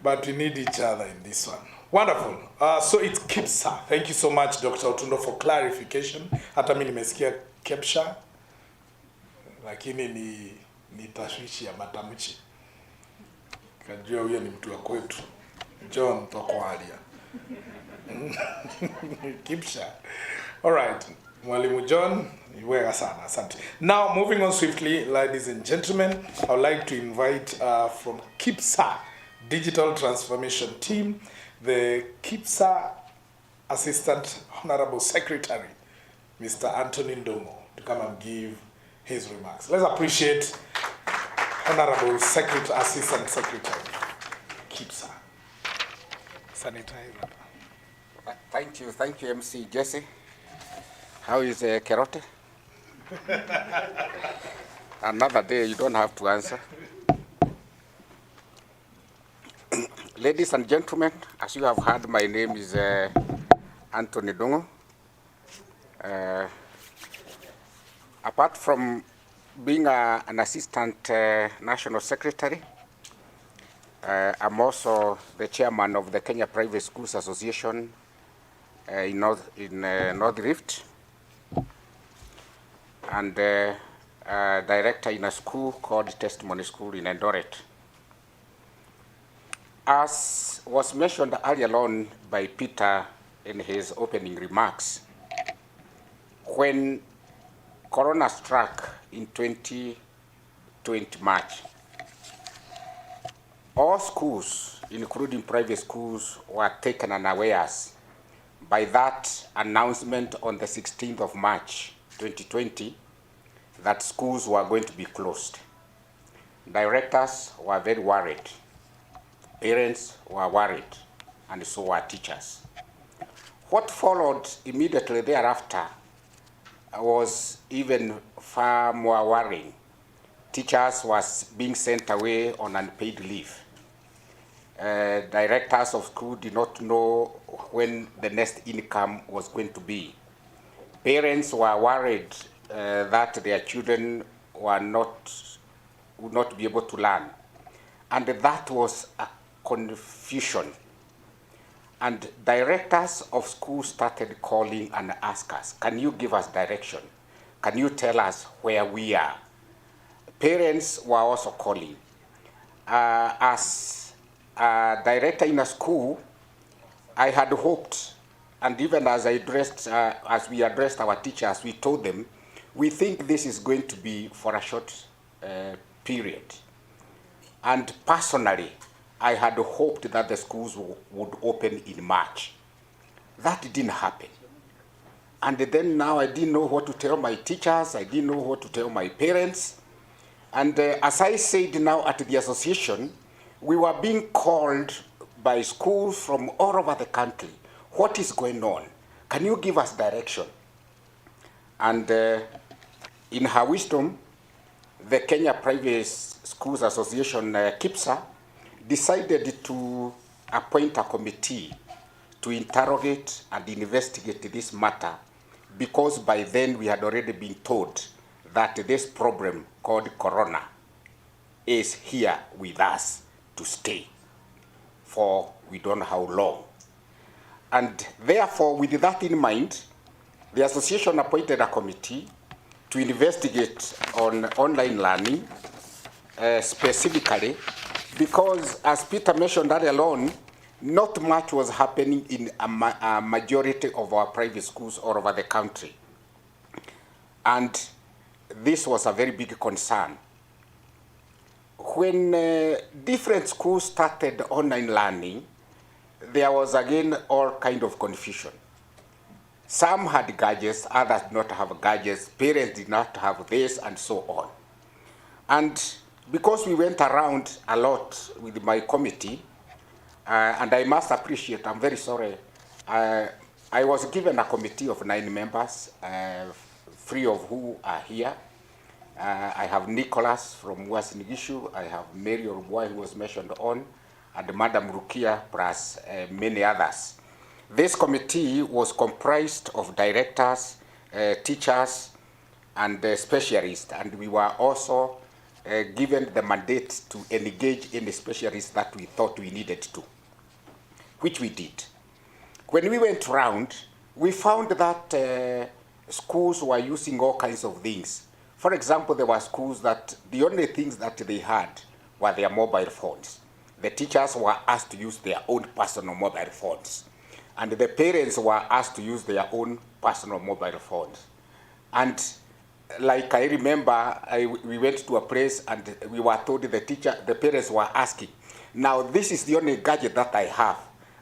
But we need each other in this one. Wonderful. So it's KPSA. Thank you so much, Dr. Otundo, for clarification. Hata mimi nimesikia KPSA, lakini ni tashwishi ya matamshi. Kajua huyo ni mtu wa kwetu. John Tokwalia. KPSA. All right. Mwalimu John, iweka sana. Asante. Now, moving on swiftly, ladies and gentlemen, I would like to invite from KPSA Digital Transformation Team, the KPSA Assistant Honorable Secretary, Mr. Anthony Ndongo, to come and give his remarks. Let's appreciate Honorable Assistant Secretary Kpsa. Sanitizer. Thank you, MC Jesse. How is Kerote? Another day, you don't have to answer. Ladies and gentlemen, as you have heard, my name is Anthony Ndongo. Apart from being an assistant national secretary, I'm also the chairman of the Kenya Private Schools Association in North Rift, and director in a school called Testimony School in Eldoret. As was mentioned earlier on by Peter in his opening remarks, when Corona struck in 2020 March, all schools, including private schools, were taken unawares by that announcement on the 16th of March 2020 that schools were going to be closed. Directors were very worried. Parents were worried, and so were teachers. What followed immediately thereafter was even far more worrying. Teachers were being sent away on unpaid leave. Directors of school did not know when the next income was going to be. Parents were worried that their children would not be able to learn. And that was a confusion. And directors of schools started calling and ask us, can you give us direction? Can you tell us where we are? Parents were also calling. As a director in a school, I had hoped, and even as we addressed our teachers, we told them, we think this is going to be for a short period. And personally, I had hoped that the schools would open in March. That didn't happen. And then now I didn't know what to tell my teachers, I didn't know what to tell my parents. And as I said now at the association, we were being called by schools from all over the country. What is going on? Can you give us direction? And in her wisdom, the Kenya Private Schools Association, Kpsa, decided to appoint a committee to interrogate and investigate this matter, because by then we had already been told that this problem called Corona is here with us to stay for we don't know how long. And therefore, with that in mind, the association appointed a committee to investigate on online learning, specifically because, as Peter mentioned earlier on, not much was happening in a majority of our private schools all over the country. And this was a very big concern. When different schools started online learning, there was again all kind of confusion. Some had gadgets, others did not have gadgets, parents did not have this, and so on. And because we went around a lot with my committee, and I must appreciate, I'm very sorry, I was given a committee of 9 members, 3 of who are here. I have Nicholas from Wasinigishu, I have Mary Orugwai, who was mentioned on, and Madam Rukia, plus many others. This committee was comprised of directors, teachers, and specialists, and we were also given the mandate to engage in the specialists that we thought we needed to, which we did. When we went around, we found that schools were using all kinds of things. For example, there were schools that the only things that they had were their mobile phones. The teachers were asked to use their own personal mobile phones. And the parents were asked to use their own personal mobile phones. And like I remember, we went to a place and we were told the parents were asking, now this is the only gadget that I have.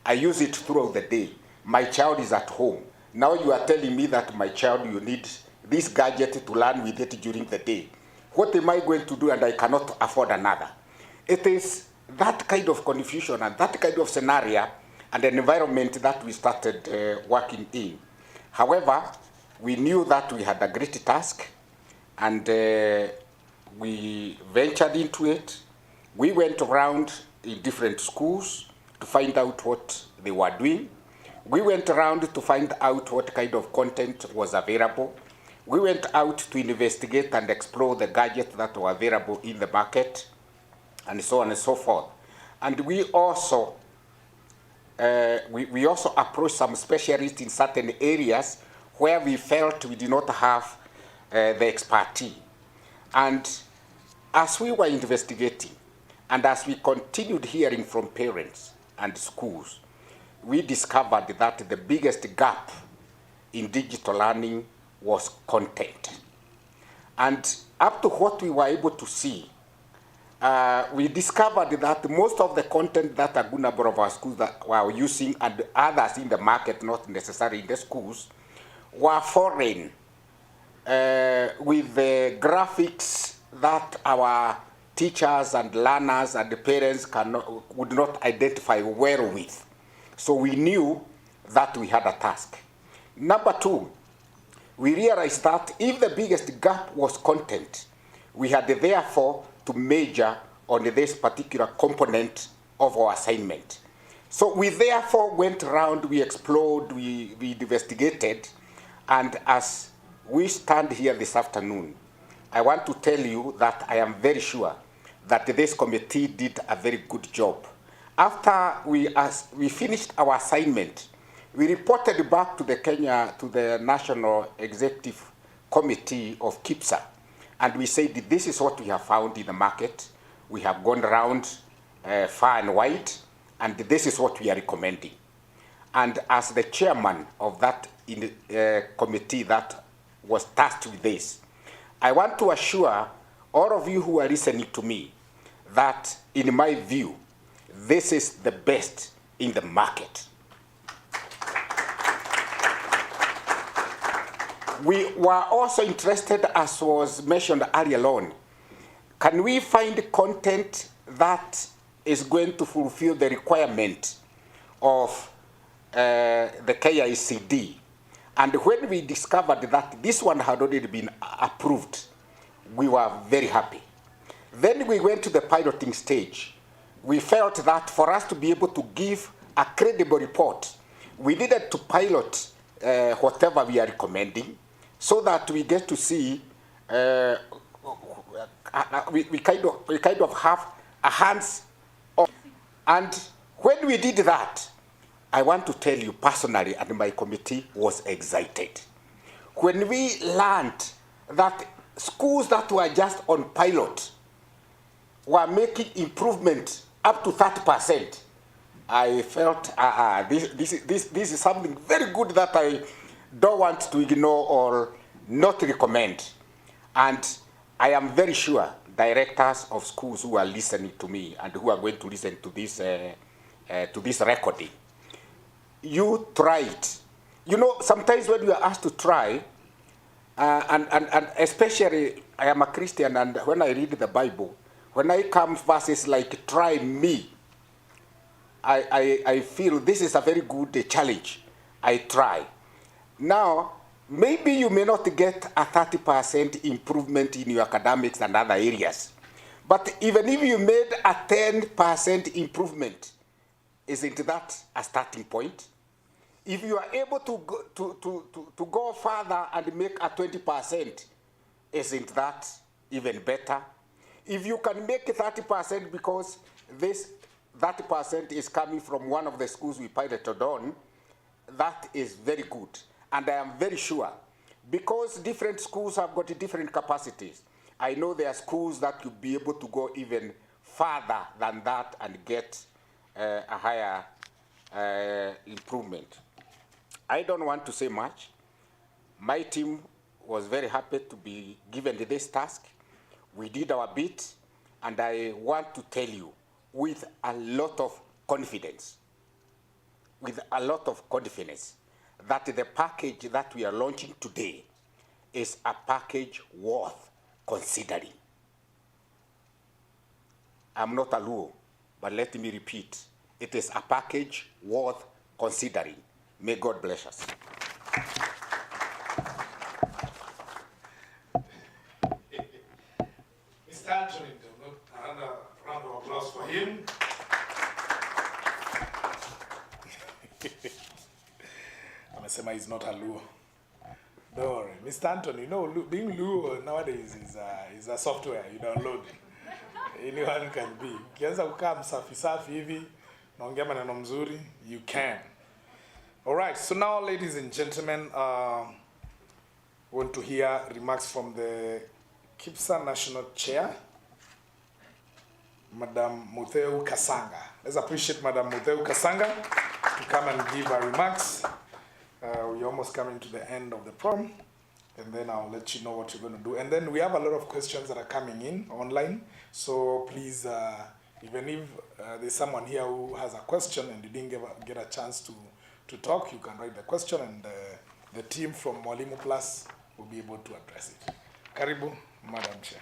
I use it throughout the day. my child is at home. Now you are telling me that my child, you need this gadget to learn with it during the day. What am I going to do, and I cannot afford another? It is that kind of confusion and that kind of scenario and an environment that we started working in. However, we knew that we had a great task, and we ventured into it. We went around in different schools to find out what they were doing. We went around to find out what kind of content was available. We went out to investigate and explore the gadgets that were available in the market, and so on and so forth. And we also approached some specialists in certain areas where we felt we did not have the expertise. And as we were investigating, and as we continued hearing from parents and schools, we discovered that the biggest gap in digital learning was content. And up to what we were able to see, we discovered that most of the content that a good number of our schools that were using, and others in the market, not necessarily in the schools, were foreign, with the graphics that our teachers and learners and the parents would not identify well with. So we knew that we had a task. Number two, we realized that if the biggest gap was content, we had therefore to major on this particular component of our assignment. So we therefore went around, we explored, we investigated, and as we stand here this afternoon, I want to tell you that I am very sure that this committee did a very good job. After we finished our assignment, we reported back to the National Executive Committee of KPSIA, and we said, this is what we have found in the market. We have gone around far and wide, and this is what we are recommending. And as the chairman of that committee that was tasked with this, I want to assure all of you who are listening to me that, in my view, this is the best in the market. We were also interested, as was mentioned earlier on, can we find content that is going to fulfill the requirement of the KICD? And when we discovered that this one had already been approved, we were very happy. Then we went to the piloting stage. We felt that for us to be able to give a credible report, we needed to pilot whatever we are recommending, so that we get to see, we kind of have a hands on. And when we did that, I want to tell you personally, and my committee was excited. When we learned that schools that were just on pilot were making improvement up to 30%, I felt this is something very good that I don't want to ignore or not recommend. And I am very sure directors of schools who are listening to me and who are going to listen to this recording, you try it. You know, sometimes when you are asked to try, and especially I am a Christian, and when I read the Bible, when I come verses like try me, I feel this is a very good challenge. I try. Now, maybe you may not get a 30% improvement in your academics and other areas, but even if you made a 10% improvement, isn't that a starting point? If you are able to go further and make a 20%, isn't that even better? If you can make 30% because this 30% is coming from one of the schools we piloted on, that is very good. And I am very sure, because different schools have got different capacities, I know there are schools that could be able to go even further than that and get a higher improvement. I don't want to say much. My team was very happy to be given this task. We did our bit, and I want to tell you with a lot of confidence, with a lot of confidence that the package that we are launching today is a package worth considering. I'm not a Luo, but let me repeat, it is a package worth considering. May God bless us. Mr. Anthony, another round of applause for him. Amesema he's not a Luo. Don't worry. Mr. Anthony, you know, being Luo nowadays is a software you download. Anyone can be. Ukianza kukaa msafi hivi, naongea maneno mzuri, you can. All right, so now, ladies and gentlemen, want to hear remarks from the KPSIA National Chair, Madam Mutheu Kasanga. Let's appreciate Madam Mutheu Kasanga to come and give her remarks. We're almost coming to the end of the prom, and then I'll let you know what you're going to do. And then we have a lot of questions that are coming in online, so please, even if there's someone here who has a question and you didn't get a chance to talk, you can write the question, and the team from Mwalimu Plus will be able to address it. Karibu, Madam Chair.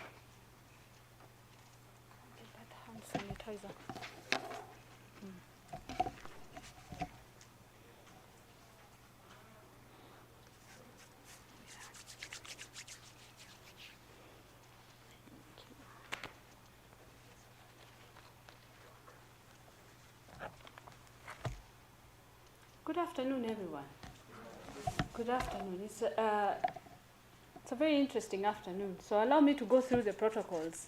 Good afternoon, everyone. Good afternoon. It's a very interesting afternoon. So allow me to go through the protocols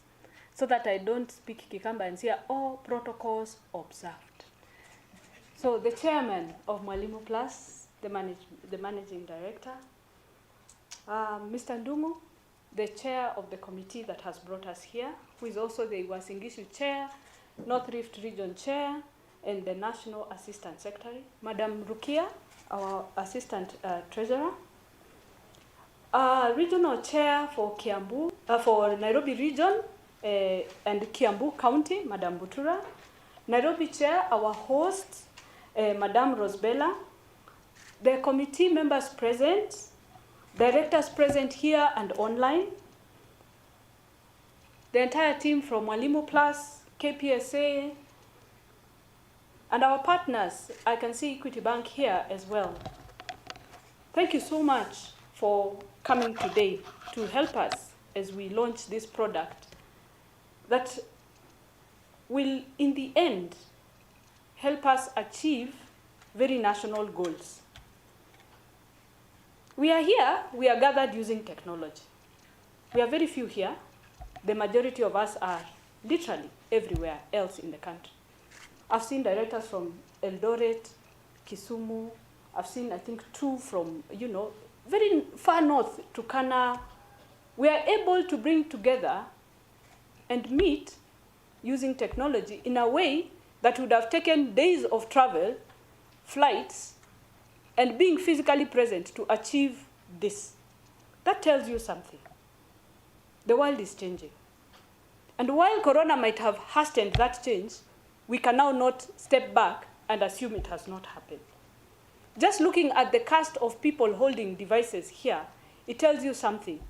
so that I don't speak Kikamba and say all protocols observed. So the chairman of Mwalimu Plus, the managing director, Mr. Ndungu, the chair of the committee that has brought us here, who is also the Uasin-Gishu chair, North Rift region chair, and the National Assistant Secretary, Madam Rukia, our Assistant Treasurer, Regional Chair for Kiambu, for Nairobi Region and Kiambu County, Madam Butura, Nairobi Chair, our host, Madam Rosbella, the committee members present, directors present here and online, the entire team from Mwalimu Plus, KPSIA, and our partners. I can see Equity Bank here as well. Thank you so much for coming today to help us as we launch this product that will, in the end, help us achieve very national goals. We are here, we are gathered using technology. We are very few here. The majority of us are literally everywhere else in the country. I've seen directors from Eldoret, Kisumu. I've seen, I think, 2 from, very far north, Turkana. We are able to bring together and meet using technology in a way that would have taken days of travel, flights, and being physically present to achieve this. That tells you something. The world is changing. And while Corona might have hastened that change, we can now not step back and assume it has not happened. Just looking at the cast of people holding devices here, it tells you something,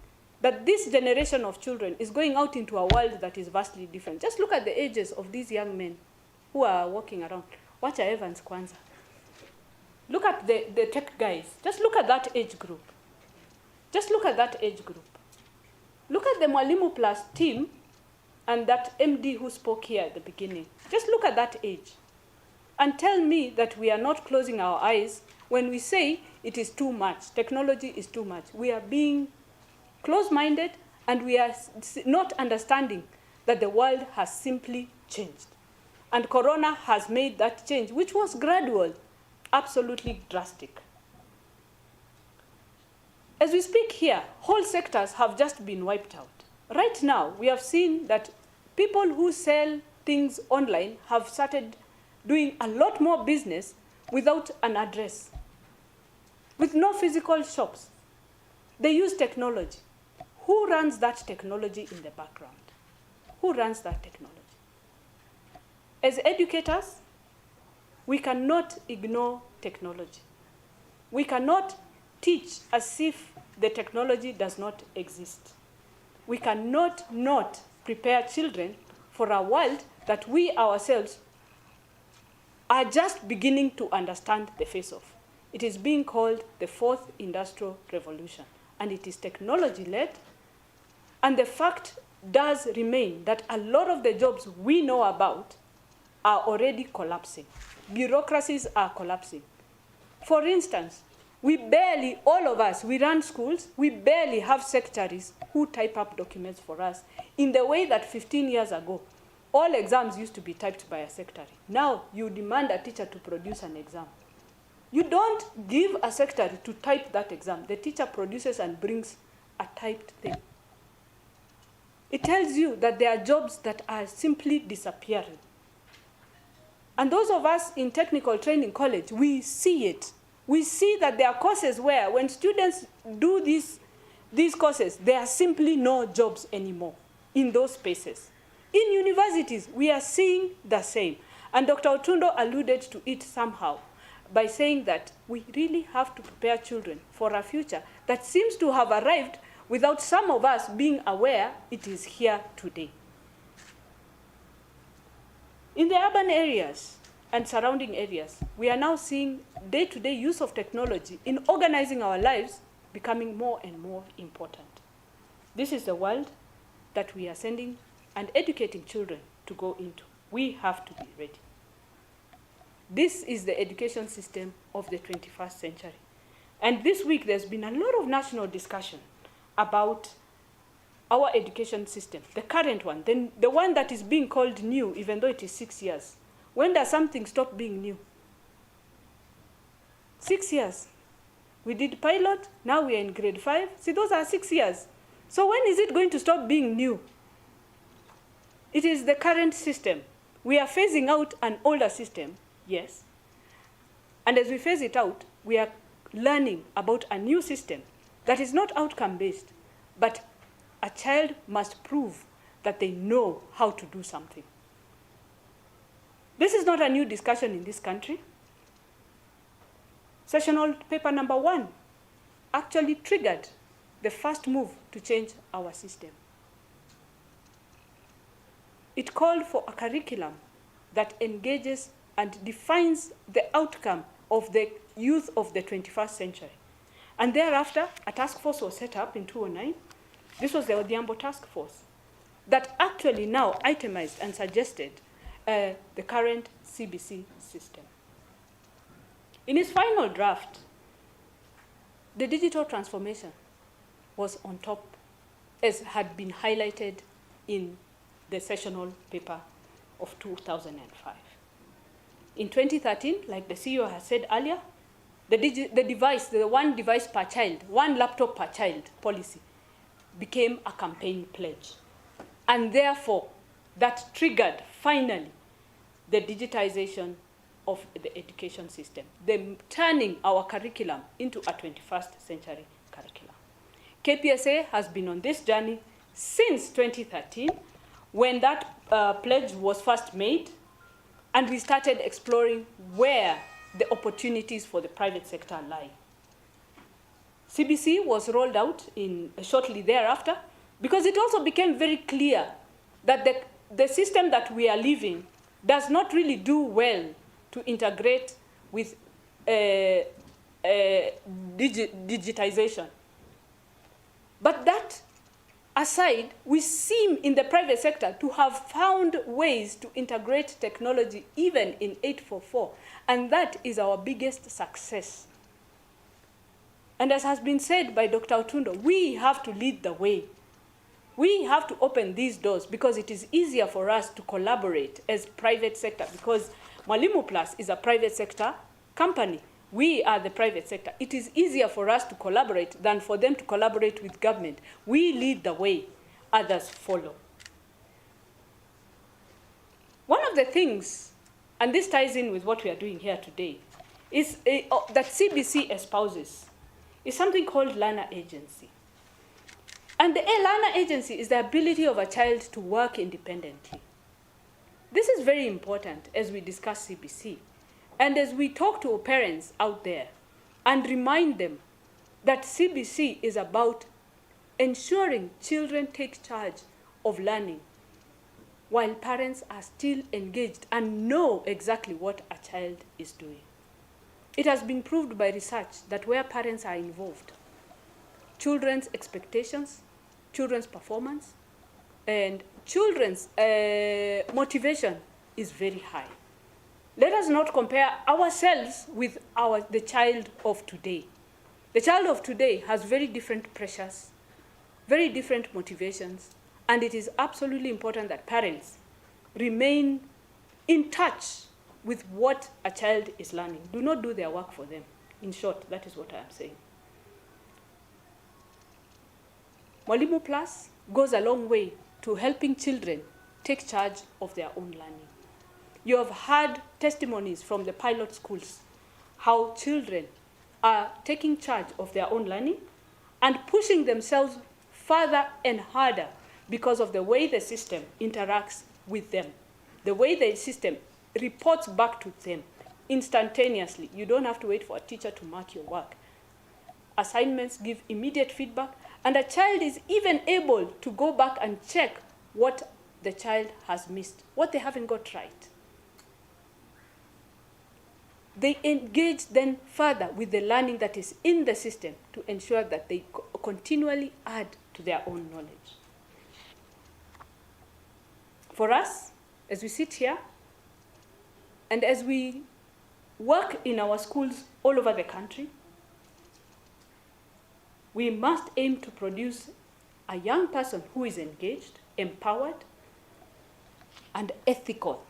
that this generation of children is going out into a world that is vastly different. Just look at the ages of these young men who are walking around. Watch Evans Kwanza. Look at the tech guys. Just look at that age group. Just look at that age group. Look at the Mwalimu Plus team and that MD who spoke here at the beginning. Just look at that age and tell me that we are not closing our eyes when we say it is too much, technology is too much. We are being close-minded and we are not understanding that the world has simply changed. And Corona has made that change, which was gradual, absolutely drastic. As we speak here, whole sectors have just been wiped out. Right now, we have seen that people who sell things online have started doing a lot more business without an address, with no physical shops. They use technology. Who runs that technology in the background? Who runs that technology? As educators, We cannot ignore technology. We cannot teach as if the technology does not exist. We cannot not prepare children for a world that we ourselves are just beginning to understand the face of. It is being called the fourth industrial revolution, and it is technology-led. And the fact does remain that a lot of the jobs we know about are already collapsing. Bureaucracies are collapsing. For instance, we barely, all of us, we run schools, we barely have secretaries who type up documents for us in the way that 15 years ago, all exams used to be typed by a secretary. Now, you demand a teacher to produce an exam. You don't give a secretary to type that exam. The teacher produces and brings a typed thing. It tells you that there are jobs that are simply disappearing. And those of us in technical training college, we see it. We see that there are courses where when students do these courses, there are simply no jobs anymore in those spaces. In universities, we are seeing the same. And Dr. Otundo alluded to it somehow by saying that we really have to prepare children for a future that seems to have arrived without some of us being aware it is here today. In the urban areas and surrounding areas, we are now seeing day-to-day use of technology in organizing our lives becoming more and more important. This is the world that we are sending and educating children to go into. We have to be ready. This is the education system of the 21st century. And this week, there's been a lot of national discussion about our education system, the current one, then the one that is being called new, even though it is 6 years. When does something stop being new? 6 years. We did pilot, now we are in grade 5. See, those are 6 years. So when is it going to stop being new? It is the current system. We are phasing out an older system, yes. And as we phase it out, we are learning about a new system that is not outcome-based, but a child must prove that they know how to do something. This is not a new discussion in this country. Sessional paper number 1 actually triggered the first move to change our system. It called for a curriculum that engages and defines the outcome of the youth of the 21st century. And thereafter, a task force was set up in 2009. This was the Odhiambo task force that actually now itemized and suggested the current CBC system. In its final draft, the digital transformation was on top, as had been highlighted in the sessional paper of 2005. In 2013, like the CEO has said earlier, the one device per child, one laptop per child policy became a campaign pledge. And therefore, that triggered, finally, the digitization of the education system, turning our curriculum into a 21st century curriculum. KPSIA has been on this journey since 2013, when that pledge was first made, and we started exploring where the opportunities for the private sector lie. CBC was rolled out shortly thereafter, because it also became very clear that the system that we are living does not really do well to integrate with digitization. But that aside, we seem in the private sector to have found ways to integrate technology even in 844, and that is our biggest success. And as has been said by Dr. Otundo, we have to lead the way. We have to open these doors because it is easier for us to collaborate as private sector, because Mwalimuplus is a private sector company. We are the private sector. It is easier for us to collaborate than for them to collaborate with government. We lead the way, others follow. One of the things, and this ties in with what we are doing here today, is that CBC espouses, is something called learner agency. And the learner agency is the ability of a child to work independently. This is very important as we discuss CBC, And as we talk to parents out there and remind them that CBC is about ensuring children take charge of learning while parents are still engaged and know exactly what a child is doing. It has been proved by research that where parents are involved, children's expectations, children's performance, and children's motivation is very high. Let us not compare ourselves with the child of today. The child of today has very different pressures, very different motivations, and it is absolutely important that parents remain in touch with what a child is learning. Do not do their work for them. In short, that is what I am saying. Mwalimu Plus goes a long way to helping children take charge of their own learning. You have heard testimonies from the pilot schools, how children are taking charge of their own learning and pushing themselves further and harder because of the way the system interacts with them, the way the system reports back to them instantaneously. You don't have to wait for a teacher to mark your work. Assignments give immediate feedback, and a child is even able to go back and check what the child has missed, what they haven't got right. They engage then further with the learning that is in the system to ensure that they continually add to their own knowledge. For us, as we sit here, and as we work in our schools all over the country, we must aim to produce a young person who is engaged, empowered, and ethical.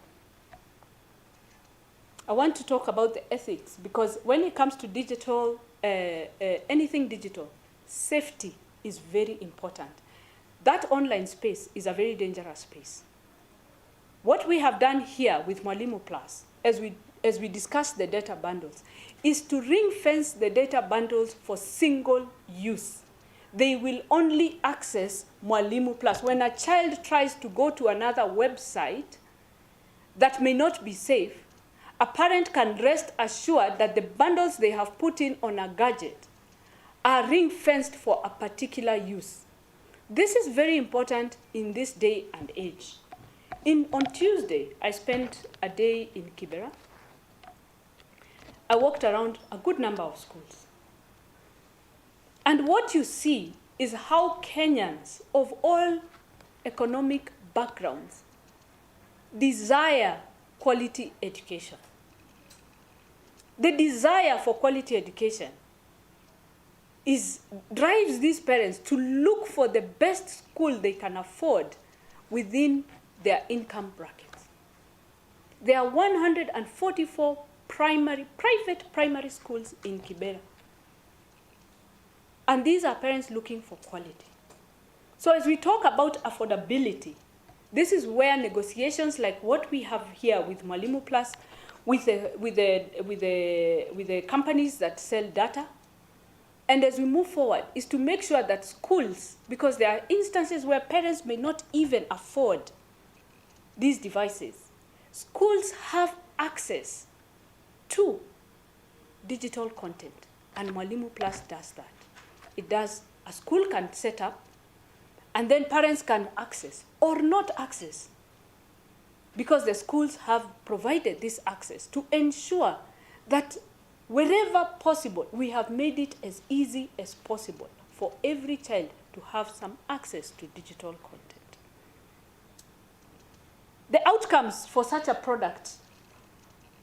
I want to talk about the ethics because when it comes to digital, anything digital, safety is very important. That online space is a very dangerous space. What we have done here with Mwalimu Plus, as we discuss the data bundles, is to ring-fence the data bundles for single use. They will only access Mwalimu Plus. When a child tries to go to another website that may not be safe, a parent can rest assured that the bundles they have put in on a gadget are ring-fenced for a particular use. This is very important in this day and age. On Tuesday, I spent a day in Kibera. I walked around a good number of schools. And what you see is how Kenyans of all economic backgrounds desire quality education. The desire for quality education drives these parents to look for the best school they can afford within their income brackets. There are 144 private primary schools in Kibera. And these are parents looking for quality. So as we talk about affordability, this is where negotiations like what we have here with Mwalimu Plus, with the companies that sell data, and as we move forward, is to make sure that schools, because there are instances where parents may not even afford these devices, schools have access to digital content, and Mwalimu Plus does that. It does, a school can set up, and then parents can access or not access, because the schools have provided this access to ensure that wherever possible, we have made it as easy as possible for every child to have some access to digital content. The outcomes for such a product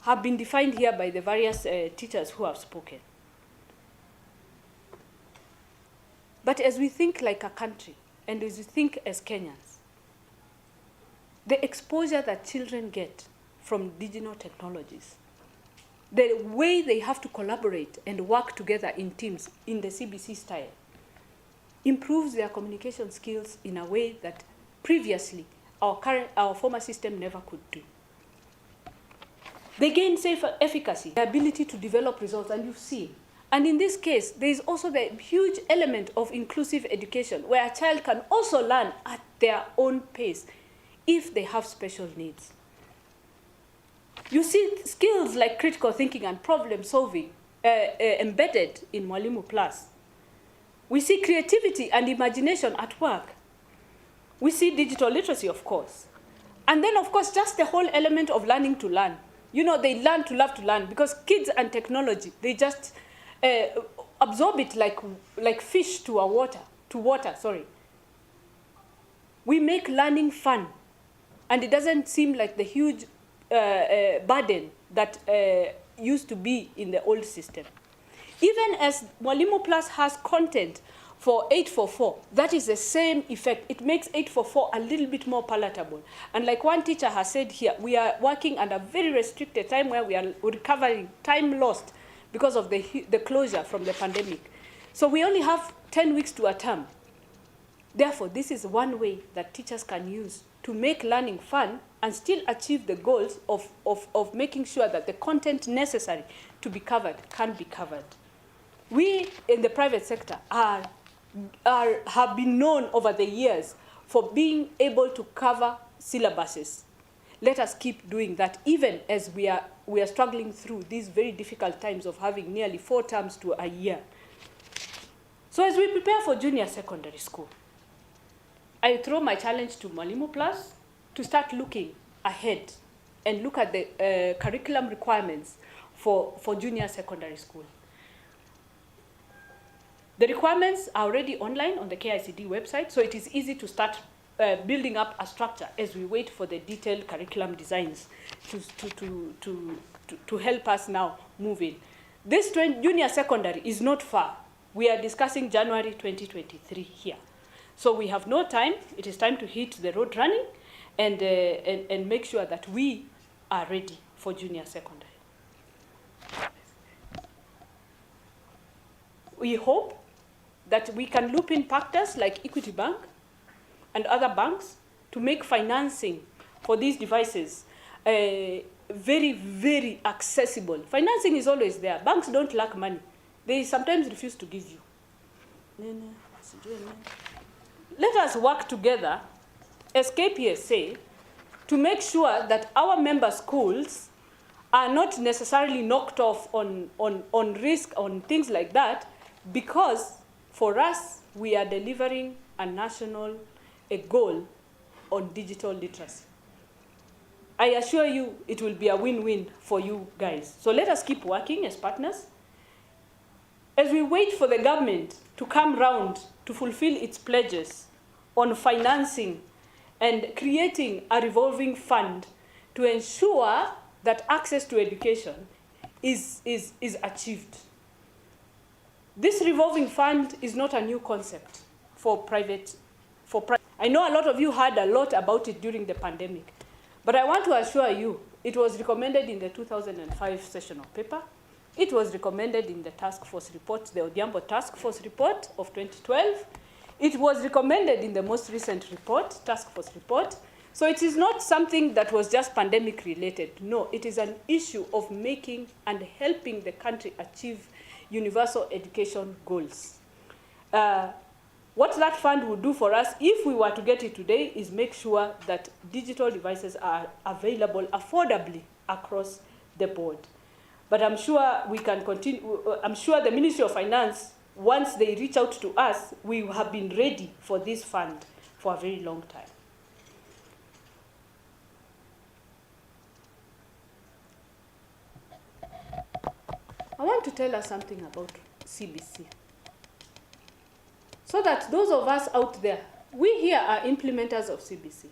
have been defined here by the various teachers who have spoken. But as we think like a country, and as we think as Kenyans, the exposure that children get from digital technologies, the way they have to collaborate and work together in teams in the CBC style, improves their communication skills in a way that previously our former system never could do. They gain safer efficacy, the ability to develop results, and you've seen. And in this case, there is also the huge element of inclusive education, where a child can also learn at their own pace if they have special needs. You see skills like critical thinking and problem solving embedded in Mwalimuplus. We see creativity and imagination at work. We see digital literacy, of course. And then, of course, just the whole element of learning to learn. You know, they learn to love to learn because kids and technology, they just absorb it like fish to water. We make learning fun, and it doesn't seem like the huge burden that used to be in the old system. Even as Mwalimuplus has content for 844, that is the same effect. It makes 844 a little bit more palatable. And like one teacher has said here, we are working under very restricted time where we are recovering time lost because of the closure from the pandemic. So we only have 10 weeks to a term. Therefore, this is one way that teachers can use to make learning fun and still achieve the goals of making sure that the content necessary to be covered can be covered. We in the private sector have been known over the years for being able to cover syllabuses. Let us keep doing that, even as we are struggling through these very difficult times of having nearly 4 terms to a year. So as we prepare for junior secondary school, I throw my challenge to Mwalimuplus to start looking ahead and look at the curriculum requirements for junior secondary school. The requirements are already online on the KICD website, so it is easy to start building up a structure as we wait for the detailed curriculum designs to help us now move in. This junior secondary is not far. We are discussing January 2023 here. So we have no time. It is time to hit the road running and make sure that we are ready for junior secondary. We hope that we can loop in partners like Equity Bank and other banks to make financing for these devices very, very accessible. Financing is always there. Banks don't lack money. They sometimes refuse to give you. Let us work together as KPSIA to make sure that our member schools are not necessarily knocked off on risk, on things like that, because for us, we are delivering a goal on digital literacy. I assure you it will be a win-win for you guys. So let us keep working as partners. As we wait for the government to come round to fulfill its pledges on financing and creating a revolving fund to ensure that access to education is achieved. This revolving fund is not a new concept for private. I know a lot of you heard a lot about it during the pandemic, but I want to assure you it was recommended in the 2005 sessional paper. It was recommended in the task force report, the Odhiambo task force report of 2012. It was recommended in the most recent report, task force report. So it is not something that was just pandemic related. No, it is an issue of making and helping the country achieve universal education goals. What that fund would do for us, if we were to get it today, is make sure that digital devices are available affordably across the board. But I'm sure we can continue. I'm sure the Ministry of Finance, once they reach out to us, we have been ready for this fund for a very long time. I want to tell us something about CBC. So that those of us out there, we here are implementers of CBC.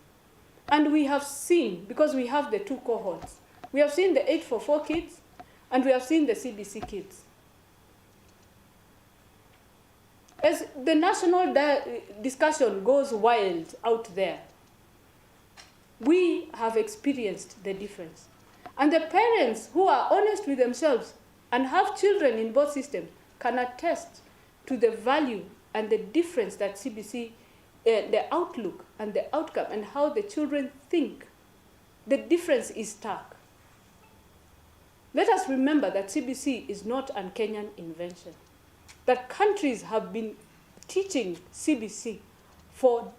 And we have seen, because we have the 2 cohorts, we have seen the 844 kids, and we have seen the CBC kids. As the national discussion goes wild out there, we have experienced the difference. And the parents who are honest with themselves and have children in both systems can attest to the value and the difference that CBC, the outlook and the outcome and how the children think. The difference is stark. Let us remember that CBC is not a Kenyan invention. That countries have been teaching CBC for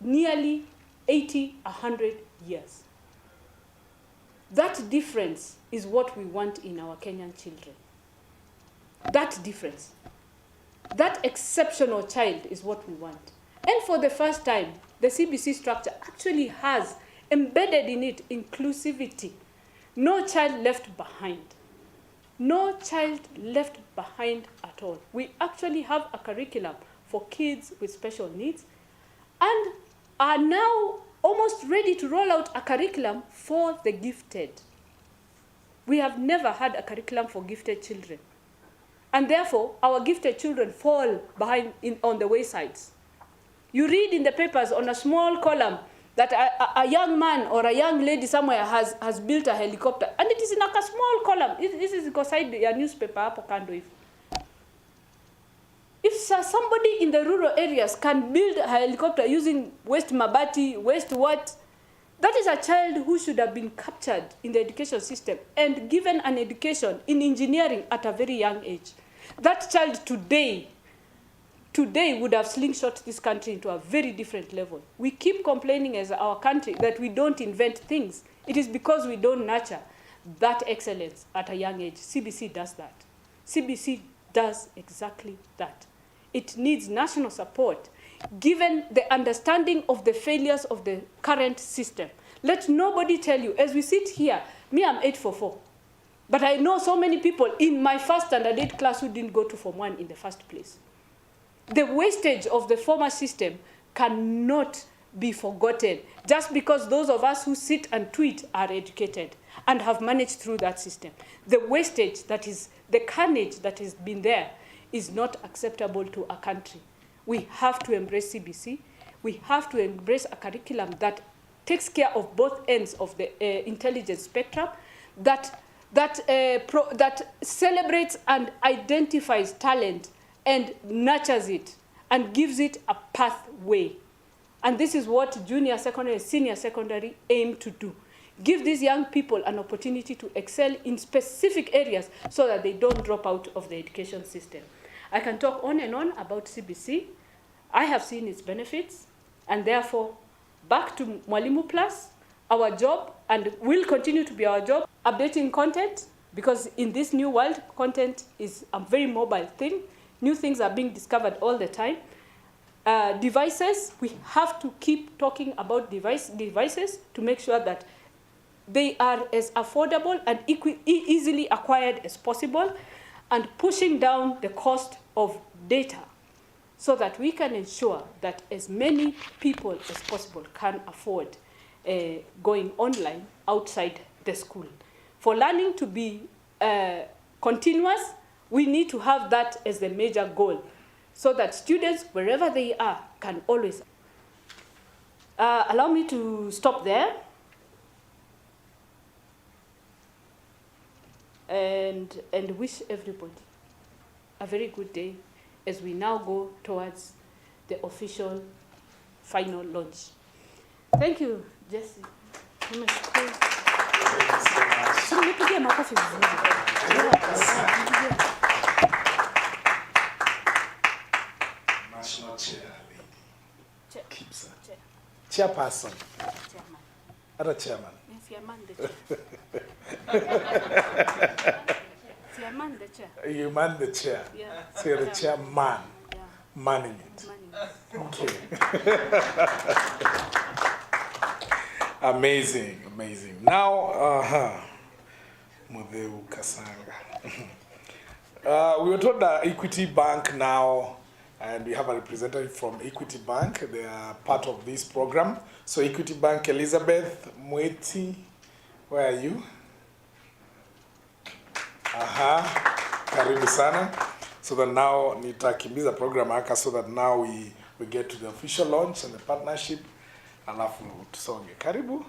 nearly 80, 100 years. That difference is what we want in our Kenyan children. That difference. That exceptional child is what we want. And for the first time, the CBC structure actually has embedded in it inclusivity. No child left behind. No child left behind at all. We actually have a curriculum for kids with special needs and are now almost ready to roll out a curriculum for the gifted. We have never had a curriculum for gifted children. And therefore, our gifted children fall behind on the waysides. You read in the papers on a small column that a young man or a young lady somewhere has built a helicopter, and it is in like a small column. This is beside your newspaper, hapo kando hivi. If somebody in the rural areas can build a helicopter using waste mabati, waste what, that is a child who should have been captured in the education system and given an education in engineering at a very young age. That child today would have slingshot this country into a very different level. We keep complaining as our country that we don't invent things. It is because we don't nurture that excellence at a young age. CBC does that. CBC does exactly that. It needs national support, given the understanding of the failures of the current system. Let nobody tell you, as we sit here, me, I'm 844. But I know so many people in my first standard 8 class who didn't go to Form 1 in the first place. The wastage of the former system cannot be forgotten just because those of us who sit and tweet are educated and have managed through that system. The wastage, that is, the carnage that has been there, is not acceptable to a country. We have to embrace CBC. We have to embrace a curriculum that takes care of both ends of the intelligence spectrum, that celebrates and identifies talent and nurtures it and gives it a pathway. And this is what junior secondary and senior secondary aim to do. Give these young people an opportunity to excel in specific areas so that they don't drop out of the education system. I can talk on and on about CBC. I have seen its benefits, and therefore, back to Mwalimuplus, our job, and will continue to be our job, updating content, because in this new world, content is a very mobile thing. New things are being discovered all the time. Devices, we have to keep talking about devices to make sure that they are as affordable and easily acquired as possible, and pushing down the cost of data so that we can ensure that as many people as possible can afford going online outside the school. For learning to be continuous, we need to have that as the major goal so that students, wherever they are, can always. Allow me to stop there and wish everybody a very good day as we now go towards the official final launch. Thank you, Jesse. National Chair Lady Kpsa. Chairperson. Other chairman. You man the chair. Yeah. So you're the chairman. Yeah. Manning it. Okay. Amazing, amazing. Now, Mudeu Kasanga. We were told that Equity Bank now, and we have a representative from Equity Bank. They are part of this program. So Equity Bank, Elizabeth Mweti, where are you? Karibu sana. So that now nitakimbiza program haka so that now we get to the official launch and the partnership. Alafu tusonge. Karibu.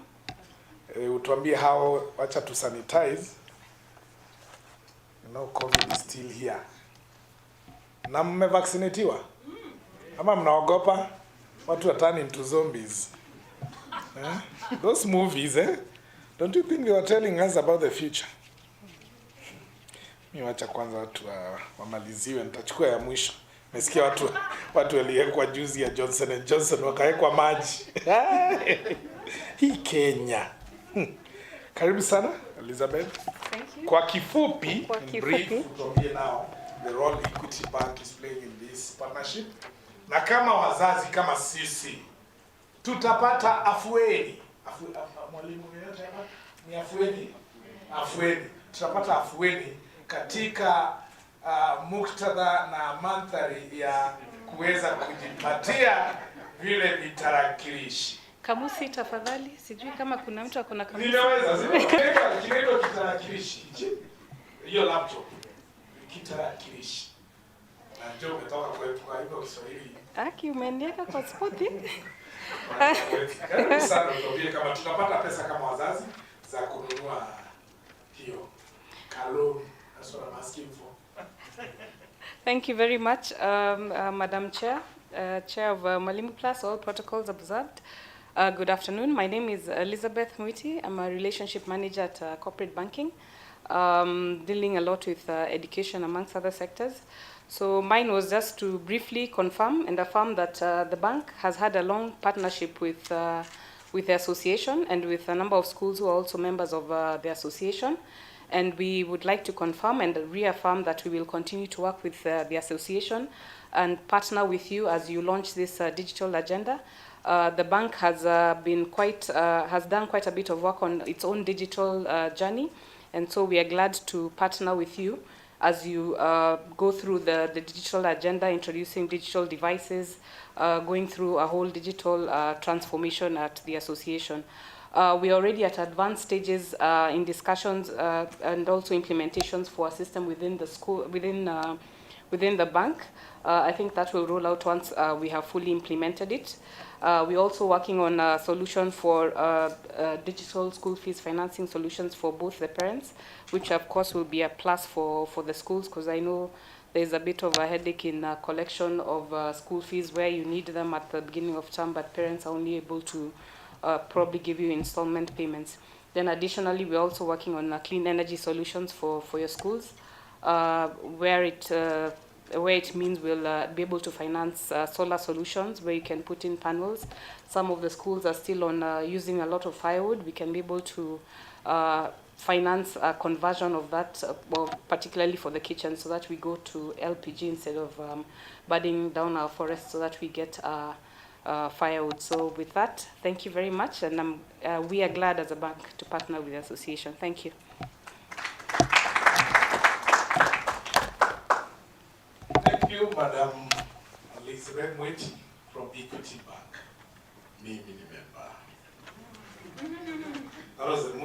Utuambie how wacha to sanitize. You know, COVID is still here. Na mmevaccinatiwa? Ama mnaogopa? Watu are turning into zombies. Those movies, don't you think they were telling us about the future? Mimi wacha kwanza watu wamaliziwe, nitachukua ya mwisho. Nasikia watu waliwekwa juzi ya Johnson & Johnson wakawekwa maji. Hii Kenya. Karibu sana Elizabeth. Thank you. Kwa kifupi, Kwa in brief, kifupi. tuambie now the role Equity Bank is playing in this partnership. Na kama wazazi kama sisi tutapata afueni. Mwalimu yeyote hapa ni afueni? Afueni. Tutapata afueni katika muktadha na mandhari ya kuweza kujipatia vile vitarakilishi. Kamusi tafadhali, sijui kama kuna mtu akona kamusi. Nimeweza, kinaitwa kitarakilishi. Hiyo laptop. Kitarakilishi. Na ndio umetoka kwa hivyo Kiswahili. Aki, umeniweka kwa spoti. Karibu sana tuambie kama tunapata pesa kama wazazi za kununua hiyo kaloni. That's what I'm asking for. Thank you very much, Madam Chair, Chair of Kpsamwalimuplus, all protocols observed. Good afternoon. My name is Elizabeth Mwiti. I'm a relationship manager at corporate banking, dealing a lot with education amongst other sectors. So mine was just to briefly confirm and affirm that the bank has had a long partnership with the association and with a number of schools who are also members of the association. And we would like to confirm and reaffirm that we will continue to work with the association and partner with you as you launch this digital agenda. The bank has done quite a bit of work on its own digital journey, and so we are glad to partner with you as you go through the digital agenda, introducing digital devices, going through a whole digital transformation at the association. We are already at advanced stages in discussions and also implementations for a system within the school, within the bank. I think that will roll out once we have fully implemented it. We're also working on a solution for digital school fees financing solutions for both the parents, which of course will be a plus for the schools, because I know there's a bit of a headache in collection of school fees where you need them at the beginning of term, but parents are only able to probably give you installment payments. Then additionally, we're also working on clean energy solutions for your schools, where it means we'll be able to finance solar solutions where you can put in panels. Some of the schools are still on using a lot of firewood. We can be able to finance a conversion of that, particularly for the kitchen, so that we go to LPG instead of burning down our forests, so that we get firewood. So with that, thank you very much, and we are glad as a bank to partner with the association. Thank you. Thank you, Madam Elizabeth Mwiti from Equity Bank. Mimi ni member. That was the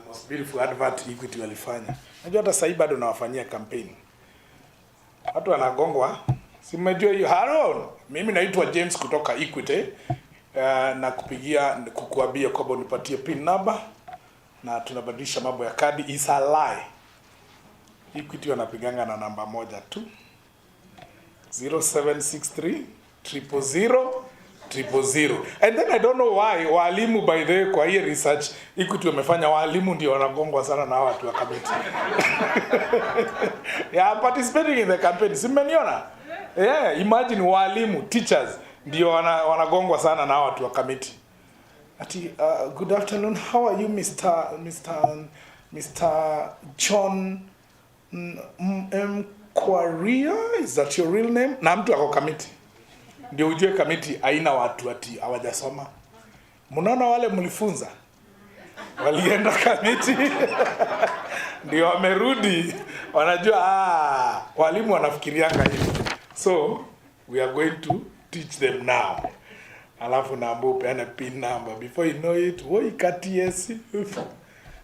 most beautiful advert Equity walifanya. Najua hata sasa bado nawafanyia campaign. Watu wanagongwa. Si mmejua hiyo Haron. Mimi naitwa James kutoka Equity na kukuambia kwamba unipatie pin number na tunabadilisha mambo ya kadi. Is a lie. Equity wanapiganga na namba moja tu. 0763 000 000. And then I don't know why walimu, by the way, kwa hii research Equity wamefanya walimu ndio wanagongwa sana na watu wa committee. Yeah, participating in the campaign. Simeniona? Yeah, imagine walimu, teachers ndio wanagongwa sana na watu wa committee. Ati good afternoon, how are you Mr. John Kwaria, is that your real name? Na mtu ako committee. Ndio ujue committee haina watu ati hawajasoma. Mnaona wale mlifunza? Walienda committee. Ndio wamerudi. Wanajua walimu wanafikirianga hivi. So we are going to teach them now. Alafu naambiwa upeane pin number. Before you know it, woi KTS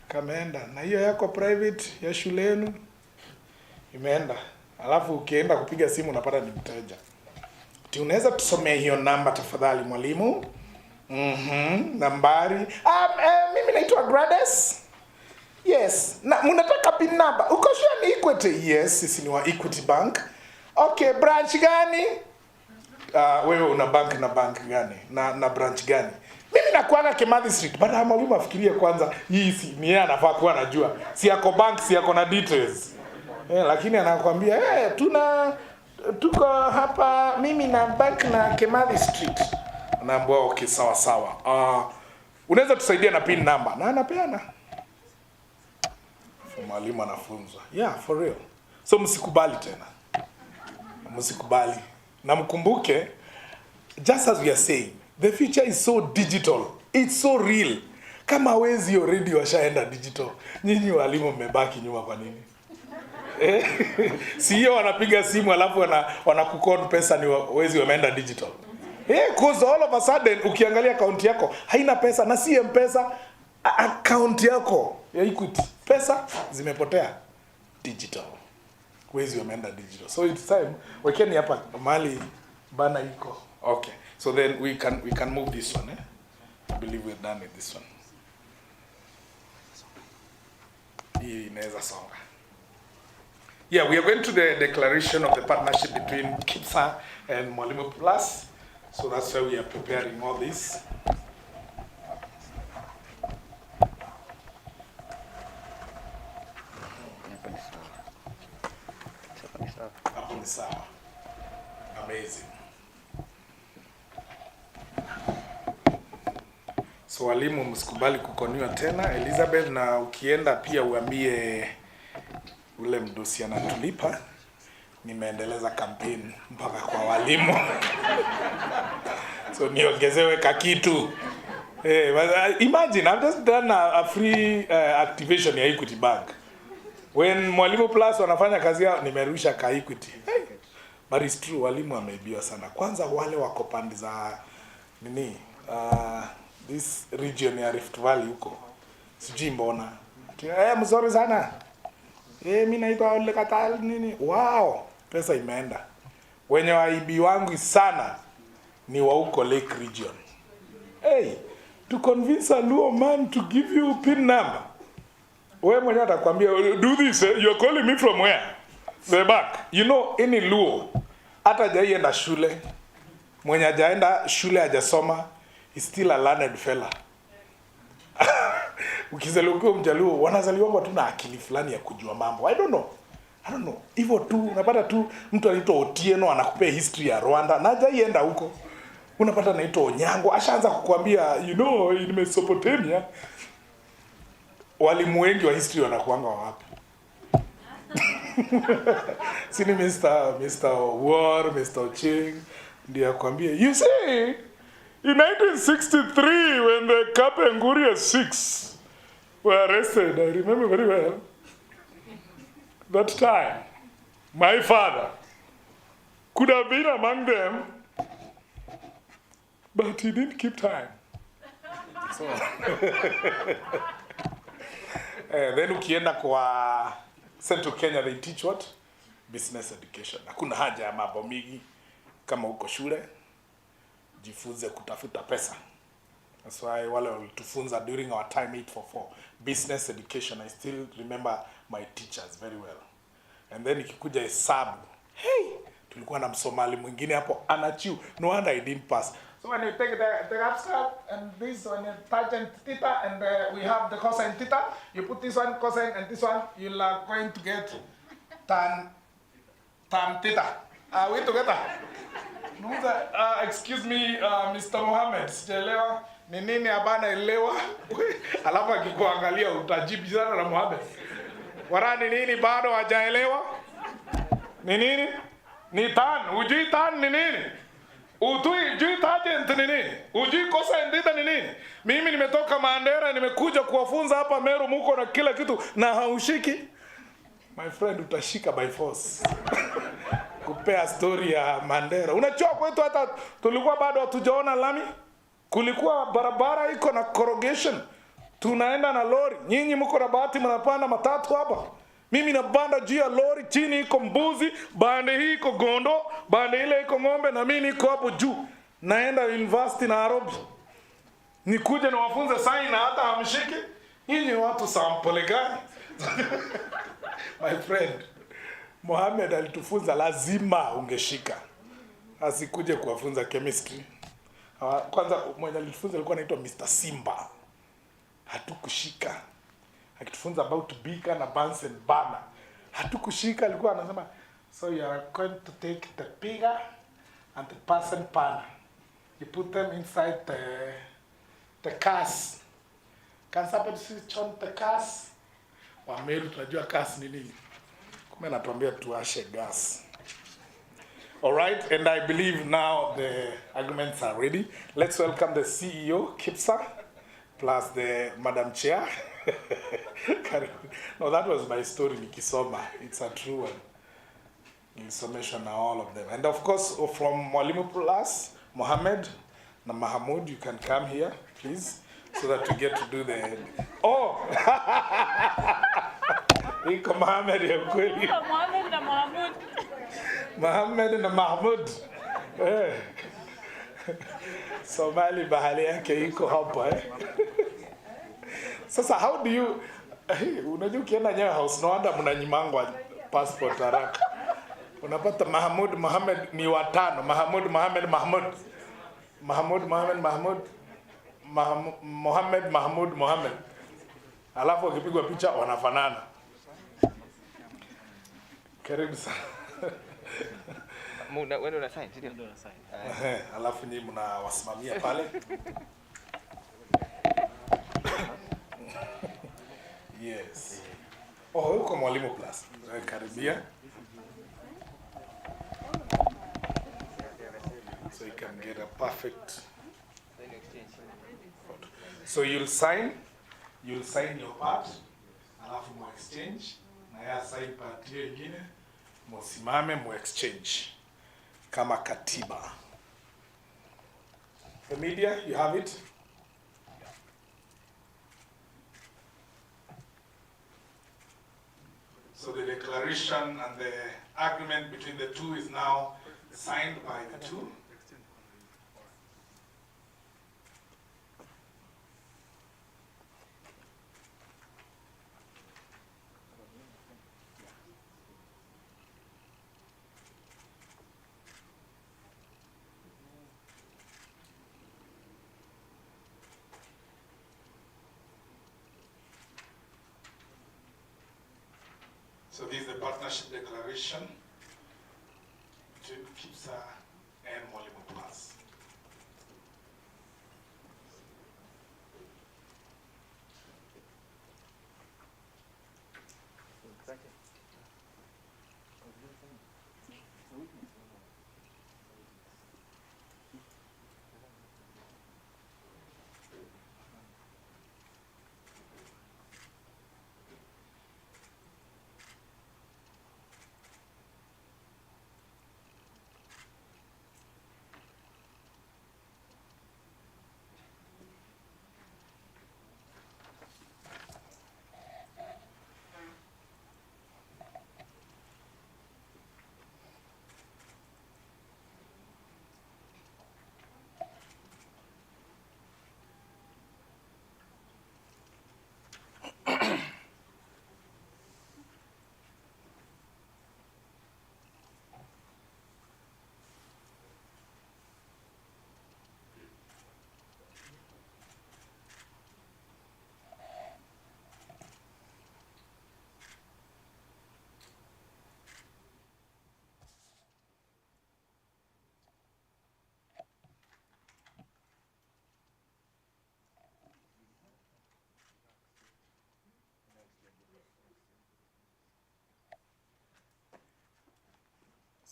kameenda. Na hiyo yako private ya shule yenu imeenda. Alafu ukienda kupiga simu unapata ni mteja. Unaweza tusomea hiyo namba tafadhali mwalimu? Nambari. Mimi naitwa Grades. Yes. Na mnataka pin number. Uko sure ni Equity? Yes, sisi ni wa Equity Bank. Okay, branch gani? Wewe una bank gani? Na branch gani? Mimi nakuanga Kimathi Street. Baada mwalimu afikirie kwanza hii si ni yeye anafaa kuwa anajua. Si yako bank, si yako na details. Lakini anakuambia tuko hapa mimi na bank na Kimathi Street. Anaambiwa okay, sawa sawa. Unaweza tusaidia na pin number? Na anapeana. mwalimu anafunzwa. Yeah, for real. So msikubali tena. Msikubali. Na mkumbuke, just as we are saying, the future is so digital. It's so real. Kama wezi already washaenda digital, nyinyi walimu mmebaki nyuma kwa nini? Si hiyo wanapiga simu alafu wanakukodi pesa ni wezi wameenda digital. Cause all of a sudden ukiangalia account yako haina pesa, na si M-Pesa, account yako ya Equity pesa zimepotea digital. Wezi wameenda digital. So it's time wekeni hapa mahali bana iko. Okay. So then we can move this one. I believe we're done with this one. Hii inaweza songa. Yeah, we are going to the declaration of the partnership between KPSIA and Mwalimuplus. So that's why we are preparing all this. Hapo ni sawa. Amazing. So walimu msikubali kukoniwa tena, Elizabeth, na ukienda pia uambie ule mdosi anatulipa, nimeendeleza campaign mpaka kwa walimu. So niongezewe kakitu. Imagine, I've just done a free activation ya Equity Bank. When Mwalimuplus wanafanya kazi yao, nimerusha ka Equity. But it's true, walimu wameibiwa sana. Kwanza wale wako pande za nini? This region ya Rift Valley huko. Sijui mbona. Mzuri sana. Mimi naitwa Ole Katal nini? Wow, pesa imeenda. Wenye waibi wangu sana ni wa huko Lake region. To convince a Luo man to give you PIN number. Wewe mwenyewe atakwambia, do this, you're calling me from where? The back. You know, any Luo hata hajaenda shule. Mwenye hajaenda shule hajasoma, is still a learned fella. Ukizaliwa Mjaluo, wanazaliwa tu na akili fulani ya kujua mambo. I don't know. Hivyo tu, unapata tu mtu anaitwa Otieno anakupea history ya Rwanda, na hajaienda huko. Unapata anaitwa Onyango, ashaanza kukuambia, you know, in Mesopotamia. Walimu wengi wa history wanakuanga wapi? Sini Mr. War, Mr. Ching, ndiye akwambia, you see, in 1963, when the Kpsamwalimuplus 6 were arrested, I remember very well, that time, my father could have been among them, but he didn't keep time. So, then ukienda kwa Central Kenya, they teach what? Business education. Hakuna haja ya mambo mingi kama uko shule. Jifunze kutafuta pesa. That's why wale walitufunza during our time 844 business education. I still remember my teachers very well. And then ikikuja hesabu, tulikuwa na Msomali mwingine hapo anachiu. No wonder I didn't pass. So when you take the abstract and this one, tangent theta, and we have the cosine theta, you put this one cosine and this one, you're going to get tan theta. Are we together? Excuse me, Mr. Mohammed, sijaelewa ni nini abana elewa. Alafu akikuangalia utajibu sana na Mohammed. Warani nini bado hajaelewa? Ni nini? Ni tan, ujui tan ni nini? Ujui tangent ni nini? Ujui cosine theta ni nini? Mimi nimetoka Mandera, nimekuja kuwafunza hapa Meru, muko na kila kitu na haushiki. My friend, utashika by force. Kupea story ya Mandera. Unajua kwetu hata tulikuwa bado hatujaona lami. Kulikuwa barabara iko na corrugation. Tunaenda na lori. Nyinyi mko na bahati mnapanda matatu hapa. Mimi nabanda juu ya lori, chini iko mbuzi, bande hii iko gondo, bande ile iko ng'ombe, na mimi niko hapo juu. Naenda university na Nairobi. Nikuje na wafunze sign na hata hamshiki. Nyinyi watu sampole gani? My friend, Mohammed alitufunza lazima ungeshika. Asikuje kuwafunza chemistry. Kwanza mwenye alitufunza alikuwa anaitwa Mr. Simba. Hatukushika. Akitufunza about beaker na Bunsen burner. Hatukushika, alikuwa anasema, so you are going to take the beaker and the Bunsen burner. You put them inside the cast. Can somebody switch on the cast? Wameru tunajua gas ni nini. Kumbe natuambia tuashe gas. All right, and I believe now the arguments are ready. Let's welcome the CEO, Kpsa, plus the Madam Chair. No, that was my story, Nikisoma. It's a true one. Information on all of them. And of course, from Mwalimuplus, Mohammed, and Mahmoud, you can come here, please, so that we get to do the... Oh! Iko Mohammed ya kweli. Mohammed na Mahmoud. Mohammed na Mahmoud. Somali bahali yake iko hapa Sasa how do you unajua ukienda nyayo house no wonder mnanyimangwa passport haraka. Unapata Mahmoud Mohammed ni watano. Mahmoud Mohammed Mahmoud. Mahmoud Mohammed Mahmoud. Mohammed Mahmoud Mohammed. Alafu ukipigwa picha wanafanana. Karibu sana. Wewe una sign, ndio? Ndio una sign. Alafu nyinyi mnawasimamia pale. Yes. Oh, uko Mwalimuplus. Karibia. So you can get a perfect photo. So you'll sign your part, alafu mu exchange, na ya sign part hiyo nyingine, musimame mu exchange kama katiba. The media, you have it? So the declaration and the agreement between the two is now signed by the two. So this is the partnership declaration between Kpsa and Mwalimuplus.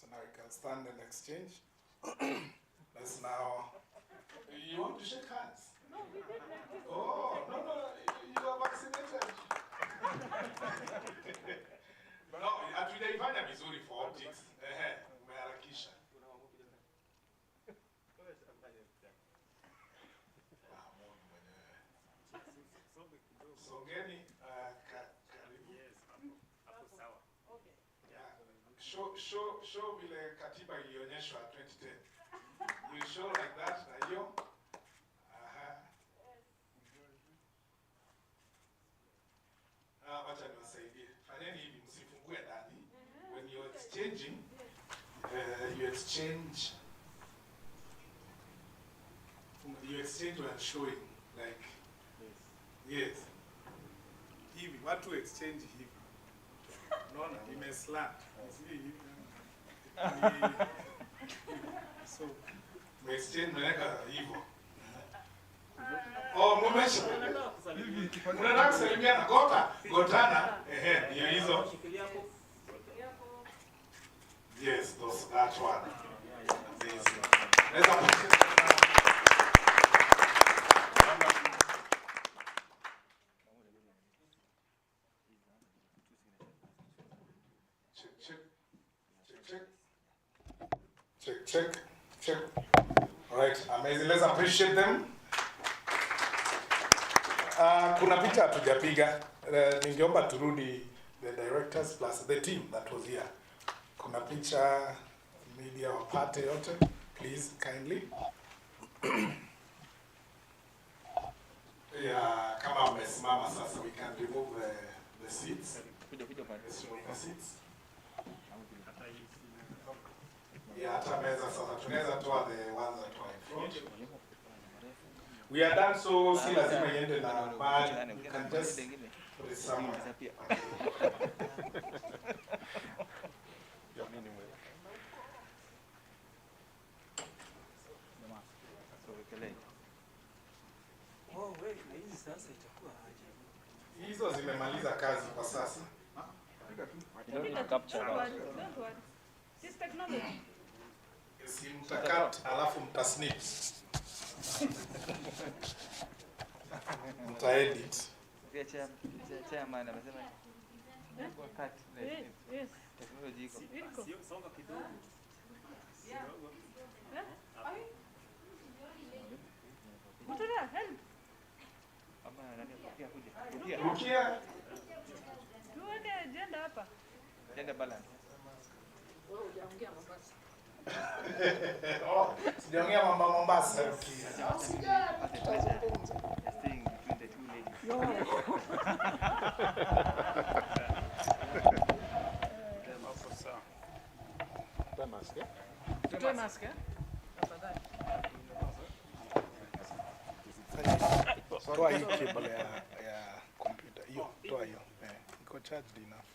So now you can stand and exchange. Let's now. You want to shake hands? No, we did like this. Oh, no, you are vaccinated. No, hatujaifanya vizuri for optics. Umeharakisha. Songeni karibu. Hapo sawa. Okay. Show vile katiba ilionyeshwa 2010. You show like that na hiyo. Wacha niwasaidie. Fanyeni hivi, msifungue ndani. When you're exchanging, you exchange when showing, like, yes. Hivi, watu exchange hivi. Unaona, imeslant. So, exchange mnaweka hivyo. Oh, mumesha. Unataka kusalimiana gotana. Ndio hizo. Yes, that one. Amazing. Let's appreciate check. All right, amazing. Let's appreciate them. Kuna picha hatujapiga. Ningeomba turudi the directors plus the team that was here. Kuna picha media wapate yote, please kindly. Yeah, kama mmesimama sasa, we can remove the seats. Let's remove the seats. Yeah, hata meza sasa tunaweza toa the ones that are in front. We are done, so si lazima iende na bali. You can just put it somewhere. Hizo zimemaliza kazi kwa sasa. This technology. Si mtakat alafu mtasnip. Mtaedit. Chairman amesema cut. Yes. Technology iko. Songa kidogo. Mtoto help. Ama nani kuja. Rukia. Tuweke agenda hapa. Gender balance. Wewe hujaongea Mombasa. Oh, sijaongea mambo Mombasa Rukia. Staying between the two ladies. Tutoe mask. Toa hii cable ya computer. Hiyo, toa hiyo. Iko charged enough.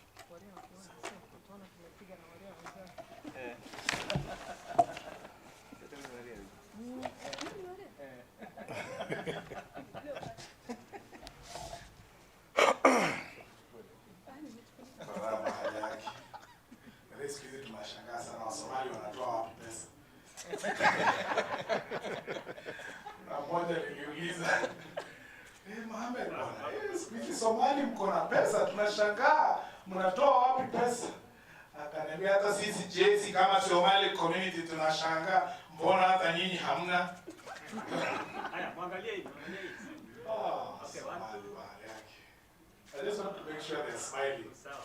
Tunashangaa sana Wasomali wanatoa wapi pesa. Na mmoja niliuliza, Mohamed bwana, siku hizi Somali mko na pesa, tunashangaa mnatoa wapi pesa? Akaniambia hata sisi jezi kama Somali community tunashangaa, mbona hata nyinyi hamna? Haya, muangalie hivi. Oh, Somali bwana yake. I just want to make sure they're smiling. Sawa.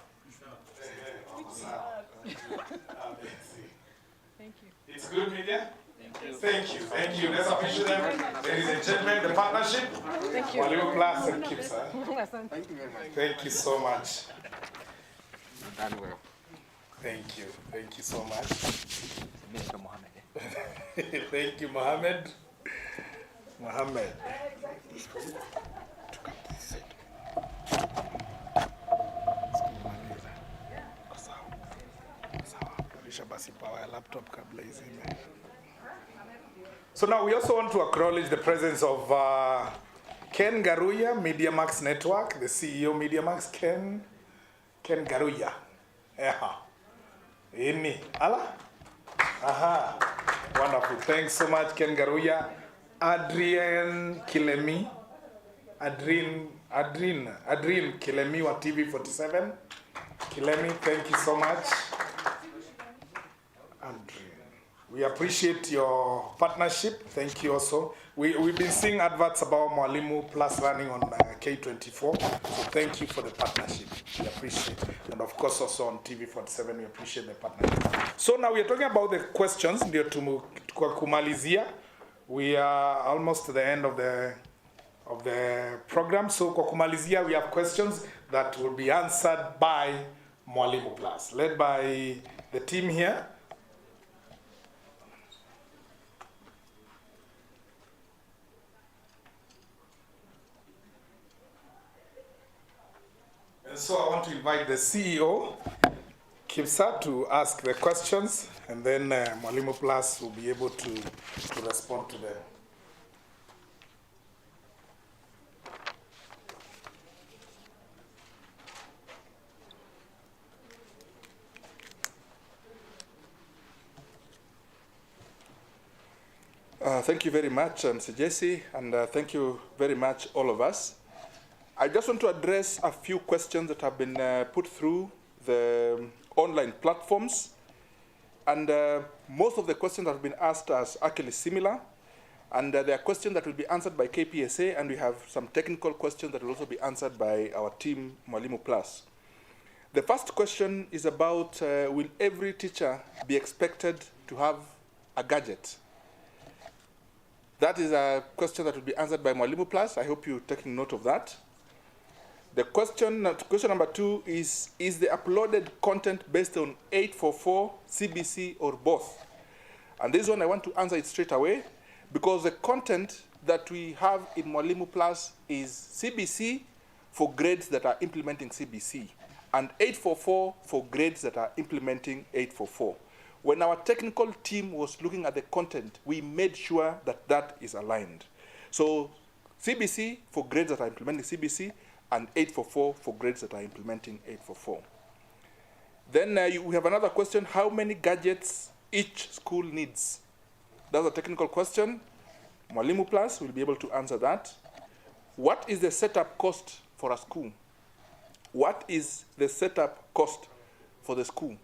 Thank you. It's good, media? Thank you. Let's appreciate them. Ladies and gentlemen, the partnership. Thank you. Mwalimuplus and Kpsa. Thank you very much. Thank you so much. Done well. Thank you so much. Thank you, Mohammed. So now we also want to acknowledge the presence of Ken Garuya, MediaMax Network, the CEO MediaMax, Ken Garuya. Yeah. Ini. Ala? Aha. Wonderful. Thanks so much, Ken Garuya. Adrian Kilemi wa TV47. Kilemi, thank you so much. Adrian. We appreciate your partnership. Thank you also. We've been seeing adverts about Mwalimuplus running on K24. So thank you for the partnership. We appreciate it. And of course also on TV47, we appreciate the partnership. So now we're talking about the questions. Ndio kumalizia. We are almost to the end of the program. So kwa kumalizia, we have questions that will be answered by Mwalimuplus, led by the team here. And so I want to invite the CEO, Kpsa, to ask the questions, and then Mwalimuplus will be able to respond to them. Thank you very much, Mr. Jesse, and thank you very much, all of us. I just want to address a few questions that have been put through the online platforms. And most of the questions that have been asked are actually similar. And there are questions that will be answered by KPSA, and we have some technical questions that will also be answered by our team, Mwalimuplus. The first question is about, will every teacher be expected to have a gadget? That is a question that will be answered by Mwalimuplus. I hope you're taking note of that. The question number 2 is the uploaded content based on 844, CBC, or both? And this one I want to answer it straight away, because the content that we have in Mwalimuplus is CBC for grades that are implementing CBC, and 844 for grades that are implementing 844. When our technical team was looking at the content, we made sure that that is aligned. So CBC for grades that are implementing CBC, and 844 for grades that are implementing 844. Then we have another question: how many gadgets each school needs? That's a technical question. Mwalimuplus will be able to answer that. What is the setup cost for a school? What is the setup cost for the school?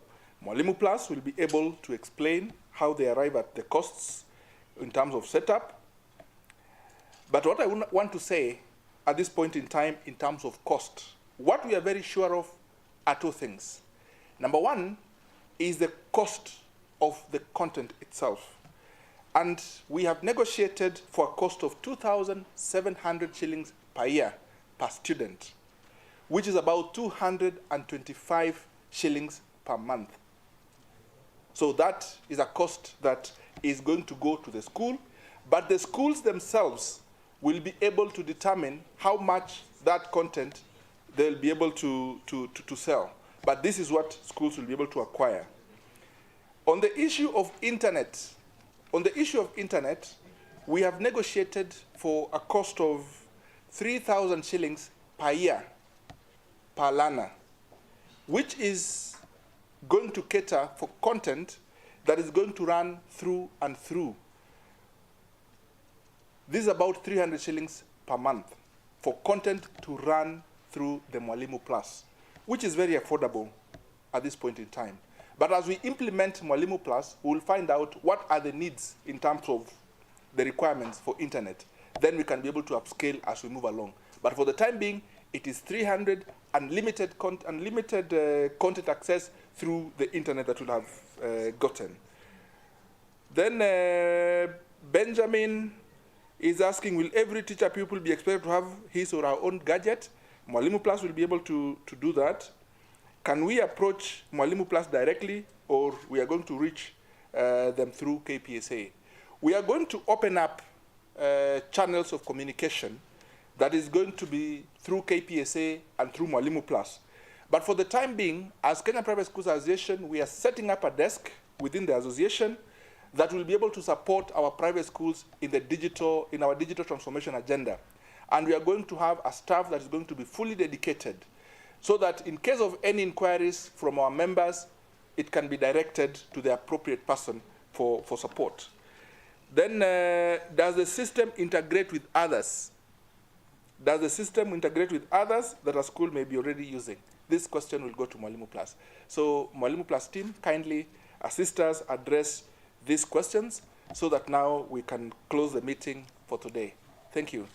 Mwalimuplus will be able to explain how they arrive at the costs in terms of setup. But what I want to say at this point in time in terms of cost, what we are very sure of are 2 things. Number 1 is the cost of the content itself. And we have negotiated for a cost of 2,700 shillings per year per student, which is about 225 shillings per month. So that is a cost that is going to go to the school, but the schools themselves will be able to determine how much that content they'll be able to sell. But this is what schools will be able to acquire. On the issue of internet, we have negotiated for a cost of 3,000 shillings per year per learner, which is going to cater for content that is going to run through and through. This is about 300 shillings per month for content to run through the Mwalimuplus, which is very affordable at this point in time. But as we implement Mwalimuplus, we'll find out what are the needs in terms of the requirements for internet. Then we can be able to upscale as we move along. But for the time being, it is 300 unlimited content access through the internet that we'll have gotten. Then Benjamin is asking, will every teacher pupil be expected to have his or her own gadget? Mwalimuplus will be able to do that. Can we approach Mwalimuplus directly, or we are going to reach them through KPSA? We are going to open up channels of communication that is going to be through KPSA and through Mwalimuplus. But for the time being, as Kenya Private Schools Association, we are setting up a desk within the association that will be able to support our private schools in our digital transformation agenda. And we are going to have a staff that is going to be fully dedicated, so that in case of any inquiries from our members, it can be directed to the appropriate person for support. Then does the system integrate with others? Does the system integrate with others that a school may be already using? This question will go to Mwalimuplus. So Mwalimuplus team, kindly assist us address these questions so that now we can close the meeting for today. Thank you.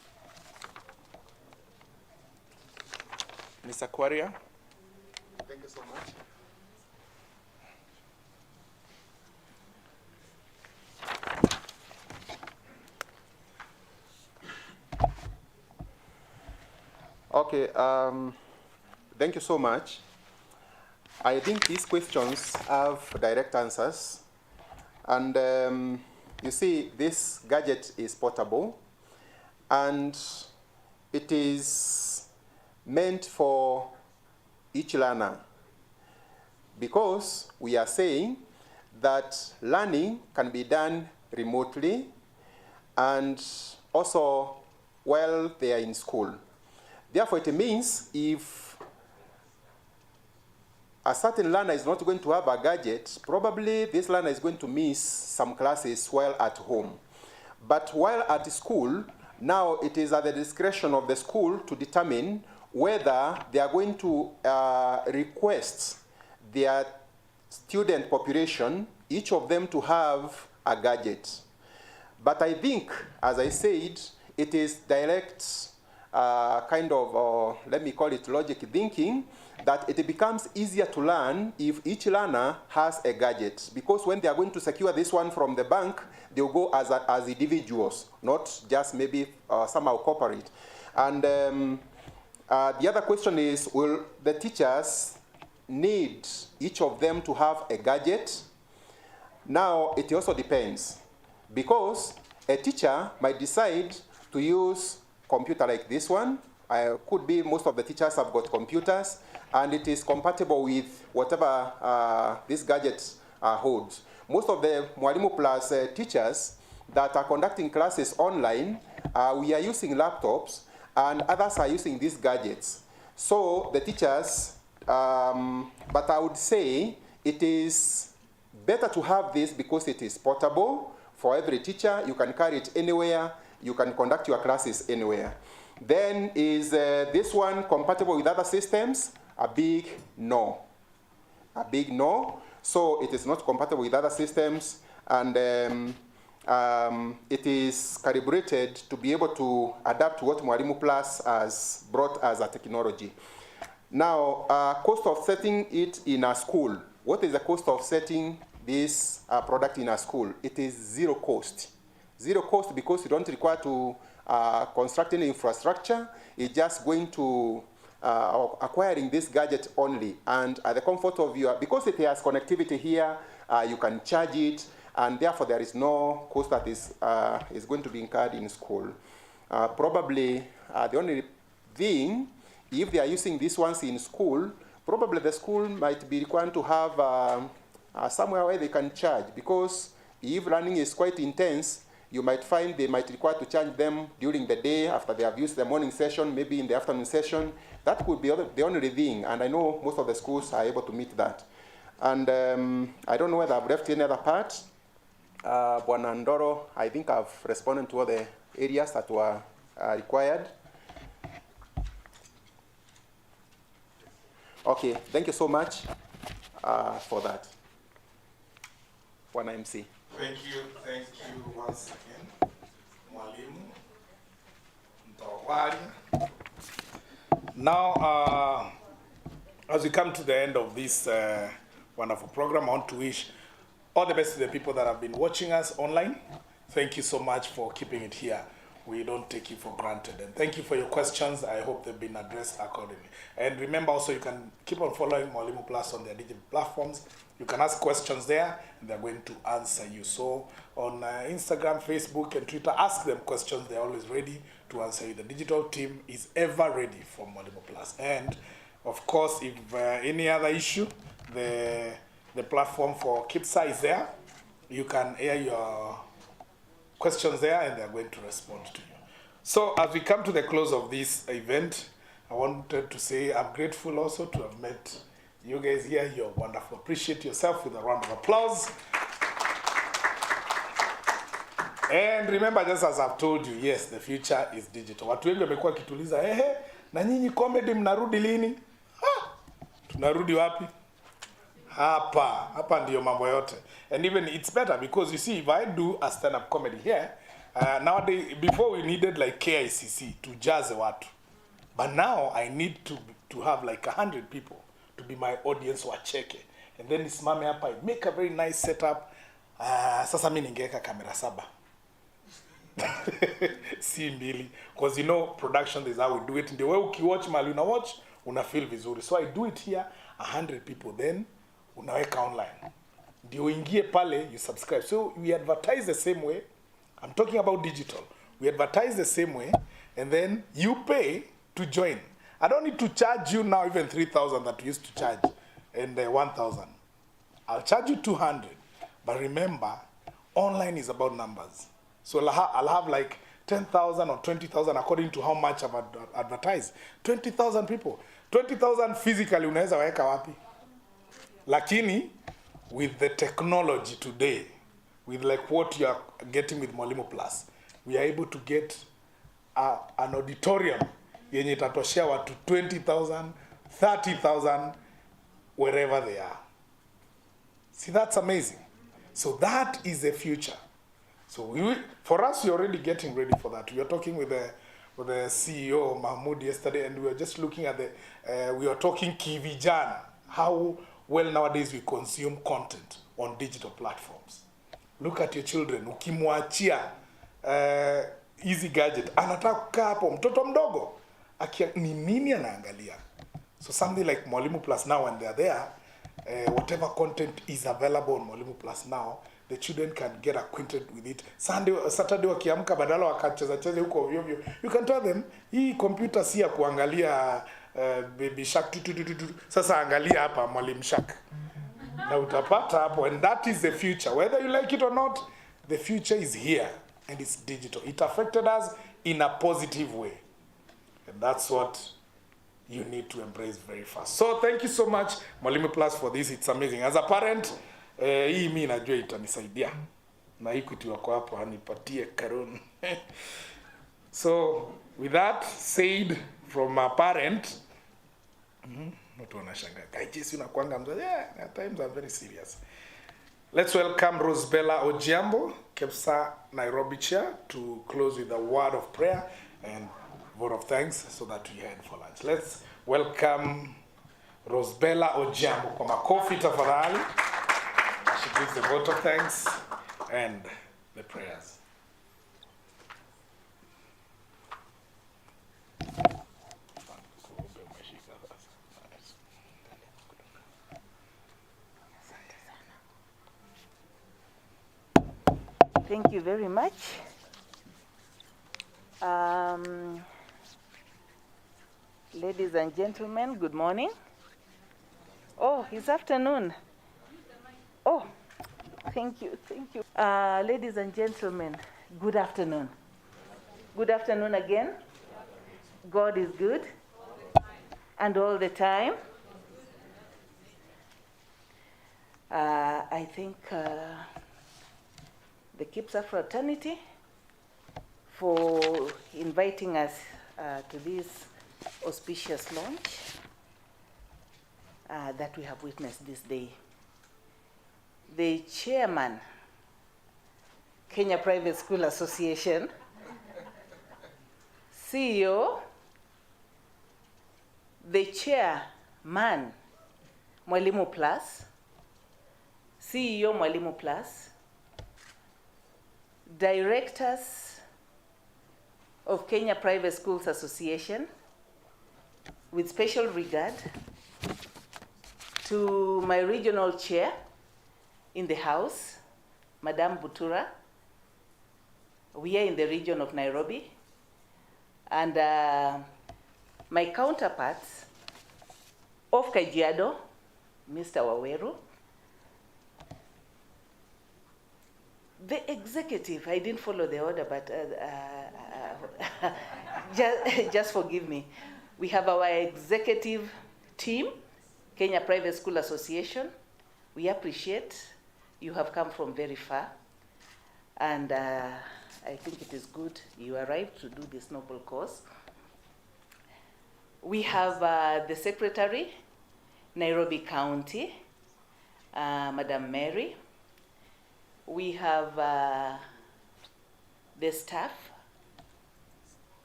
Mr. Kwaria. Thank you so much. Okay, thank you so much. I think these questions have direct answers. And you see, this gadget is portable, and it is meant for each learner, because we are saying that learning can be done remotely and also while they are in school. Therefore, it means if a certain learner is not going to have a gadget, probably this learner is going to miss some classes while at home. But while at school, now it is at the discretion of the school to determine whether they are going to request their student population, each of them to have a gadget. But I think, as I said, it is direct let me call it logic thinking, that it becomes easier to learn if each learner has a gadget. Because when they are going to secure this one from the bank, they'll go as individuals, not just maybe somehow corporate. And the other question is, will the teachers need each of them to have a gadget? Now, it also depends. Because a teacher might decide to use computer like this one. Could be most of the teachers have got computers, and it is compatible with whatever this gadget holds. Most of the Mwalimuplus teachers that are conducting classes online, we are using laptops, and others are using these gadgets. So the teachers, but I would say it is better to have this because it is portable for every teacher. You can carry it anywhere. You can conduct your classes anywhere. Then is this one compatible with other systems? A big no. A big no. So it is not compatible with other systems, and it is calibrated to be able to adapt to what Mwalimuplus has brought as a technology. Now, cost of setting it in a school. What is the cost of setting this product in a school? It is zero cost. Zero cost because you don't require to construct any infrastructure. It's just going to acquiring this gadget only, and at the comfort of your, because it has connectivity here, you can charge it, and therefore there is no cost that is going to be incurred in school. Probably the only thing, if they are using these ones in school, probably the school might be required to have somewhere where they can charge, because if learning is quite intense, you might find they might require to charge them during the day after they have used the morning session, maybe in the afternoon session. That could be the only thing, and I know most of the schools are able to meet that. And I don't know whether I've left any other part. Bwana Ndoro, I think I've responded to all the areas that were required. Okay, thank you so much for that. Bwana MC. Thank you once again, Mwalimu Ntawali. Now, as we come to the end of this wonderful program, I want to wish all the best to the people that have been watching us online. Thank you so much for keeping it here. We don't take it for granted. And thank you for your questions. I hope they've been addressed accordingly. And remember also, you can keep on following Mwalimuplus on their digital platforms. You can ask questions there, and they're going to answer you. So on Instagram, Facebook, and Twitter, ask them questions. They're always ready to answer you. The digital team is ever ready for Mwalimuplus. And of course, if any other issue, the platform for KPSIA is there. You can air your questions there, and they're going to respond to you. So as we come to the close of this event, I wanted to say I'm grateful also to have met you guys here. You're wonderful. Appreciate yourself with a round of applause. And remember, just as I've told you, yes, the future is digital. Watu wengi wamekuwa kituliza, na nyinyi comedy mnarudi lini? Tunarudi wapi? Hapa ndiyo mambo yote. And even it's better because you see, if I do a stand-up comedy here, nowadays, before we needed like KICC to jazz watu. But now I need to have like 100 people to be my audience wacheke. And then nisimame hapa, make a very nice setup. Sasa mimi ningeweka kamera 7. Si mbili. Because you know, production is how we do it. Ndio wewe ukiwatch mali una watch, una feel vizuri. So I do it here, 100 people. Then unaweka online. Ndio ingie pale, you subscribe. So we advertise the same way. I'm talking about digital. We advertise the same way, and then you pay to join. I don't need to charge you now even 3,000 that we used to charge, and 1,000. I'll charge you 200. But remember, online is about numbers. So I'll have like 10,000 or 20,000 according to how much I've advertised. 20,000 people. 20,000 physically unaweza weka wapi? Lakini, with the technology today, with like what you are getting with Mwalimuplus, we are able to get an auditorium yenye itatoshea watu 20,000, 30,000, wherever they are. See, that's amazing. So that is the future. So for us, we're already getting ready for that. We were talking with the CEO, Mahmoud, yesterday, and we were just looking at we were talking kivijana, how well nowadays we consume content on digital platforms. Look at your children, ukimwachia easy gadget, anataka kukaa hapo, mtoto mdogo, ni nini anaangalia? So something like Mwalimu Plus now, when they're there, whatever content is available on Mwalimu Plus now, the children can get acquainted with it. Saturday wakiamka badala wakacheza cheze huko ovyo ovyo, you can tell them, hii computer si ya kuangalia Baby Shark, sasa angalia hapa Mwalimu Shark. Na utapata hapo, and that is the future. Whether you like it or not, the future is here, and it's digital. It affected us in a positive way. And that's what you need to embrace very fast. So thank you so much, Mwalimu Plus, for this. It's amazing. As a parent, hii mimi najua itanisaidia. Na Equity wako hapo anipatie karun. So with that said, from a parent, not wanashanga. Guys, unakuanga mzazi. Yeah, at times I'm very serious. Let's welcome Rosebella Ojiambo, KPSIA Nairobi chair, to close with a word of prayer and vote of thanks so that we head for lunch. Let's welcome Rosebella Ojiambo kwa makofi tafadhali. She gives the vote of thanks and the prayers. Thank you very much. Ladies and gentlemen, good morning. Oh, it's afternoon. Oh, thank you, thank you. Ladies and gentlemen, good afternoon. Good afternoon again. God is good, and all the time. I think the KPSIA fraternity for inviting us to this auspicious launch that we have witnessed this day. The chairman, Kenya Private School Association, CEO, the chairman, Mwalimu Plus, CEO Mwalimu Plus, directors of Kenya Private Schools Association, with special regard to my regional chair in the House, Madam Butura. We are in the region of Nairobi. And my counterparts of Kajiado, Mr. Waweru. The executive, I didn't follow the order, but just forgive me. We have our executive team, Kenya Private School Association. We appreciate you have come from very far. And I think it is good you arrived to do this noble cause. We have the secretary, Nairobi County, Madam Mary. We have the staff,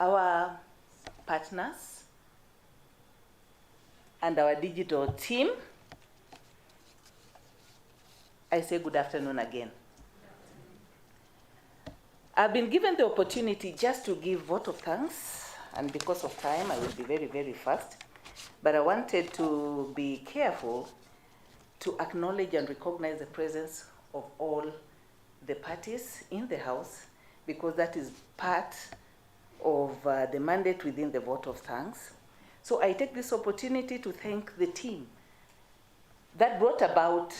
our partners, and our digital team. I say good afternoon again. I've been given the opportunity just to give vote of thanks, and because of time, I will be very, very fast. But I wanted to be careful to acknowledge and recognize the presence of all the parties in the House, because that is part of the mandate within the vote of thanks. So I take this opportunity to thank the team that brought about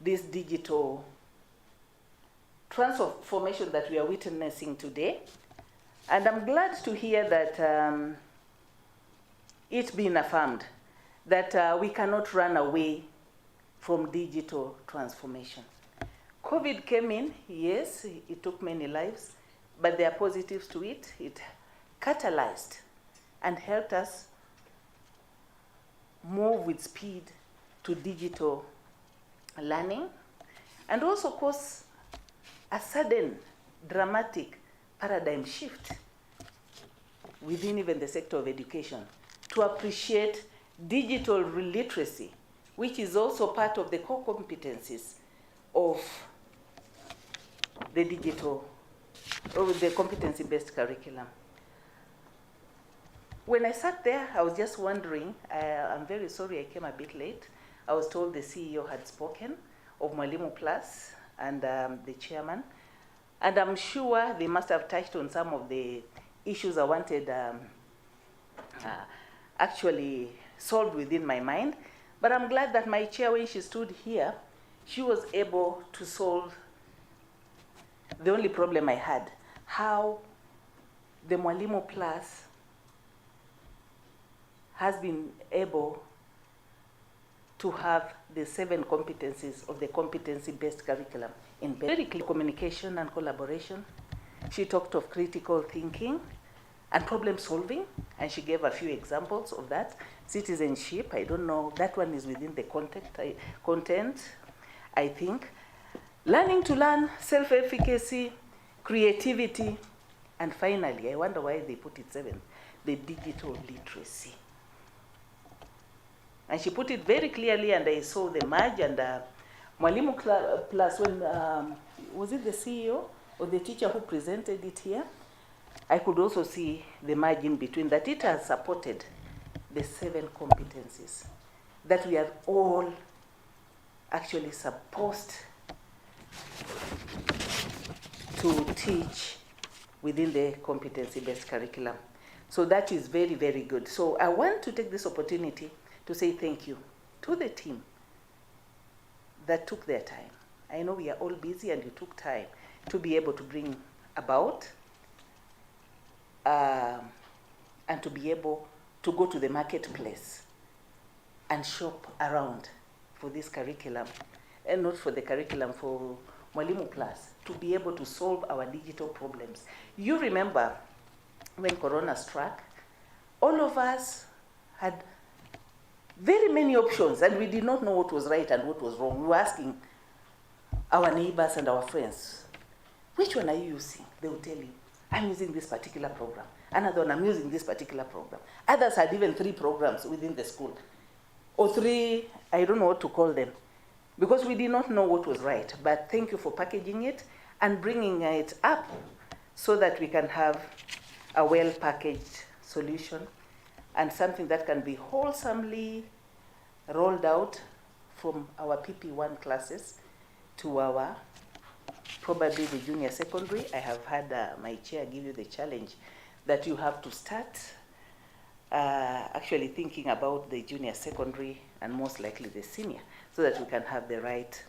this digital transformation that we are witnessing today. And I'm glad to hear that it's been affirmed that we cannot run away from digital transformation. COVID came in, yes, it took many lives, but there are positives to it. It catalyzed and helped us move with speed to digital learning, and also cause a sudden dramatic paradigm shift within even the sector of education to appreciate digital literacy, which is also part of the core competencies of the the competency-based curriculum. When I sat there, I was just wondering, I'm very sorry I came a bit late. I was told the CEO had spoken of Kpsamwalimuplus and the chairman, and I'm sure they must have touched on some of the issues I wanted actually solved within my mind. But I'm glad that my chair, when she stood here, she was able to solve the only problem I had, how the Kpsamwalimuplus has been able to have the 7 competencies of the competency-based curriculum in very clear communication and collaboration. She talked of critical thinking and problem solving, and she gave a few examples of that. Citizenship, I don't know, that one is within the content, I think. Learning to learn, self-efficacy, creativity, and finally, I wonder why they put it 7th, the digital literacy. And she put it very clearly, and I saw the merge, and Kpsamwalimuplus, when, was it the CEO or the teacher who presented it here? I could also see the merge in between, that it has supported the 7 competencies that we are all actually supposed to teach within the competency-based curriculum. So that is very, very good. So I want to take this opportunity to say thank you to the team that took their time. I know we are all busy, and you took time to be able to bring about and to be able to go to the marketplace and shop around for this curriculum, and not for the curriculum, for Kpsamwalimuplus, to be able to solve our digital problems. You remember when Corona struck, all of us had very many options, and we did not know what was right and what was wrong. We were asking our neighbors and our friends, which one are you using? They will tell you, I'm using this particular program. Another one, I'm using this particular program. Others had even 3 programs within the school, or 3, I don't know what to call them, because we did not know what was right. But thank you for packaging it and bringing it up so that we can have a well-packaged solution and something that can be wholesomely rolled out from our PP1 classes to our, probably the junior secondary. I have had my chair give you the challenge that you have to start actually thinking about the junior secondary and most likely the senior, so that we can have the right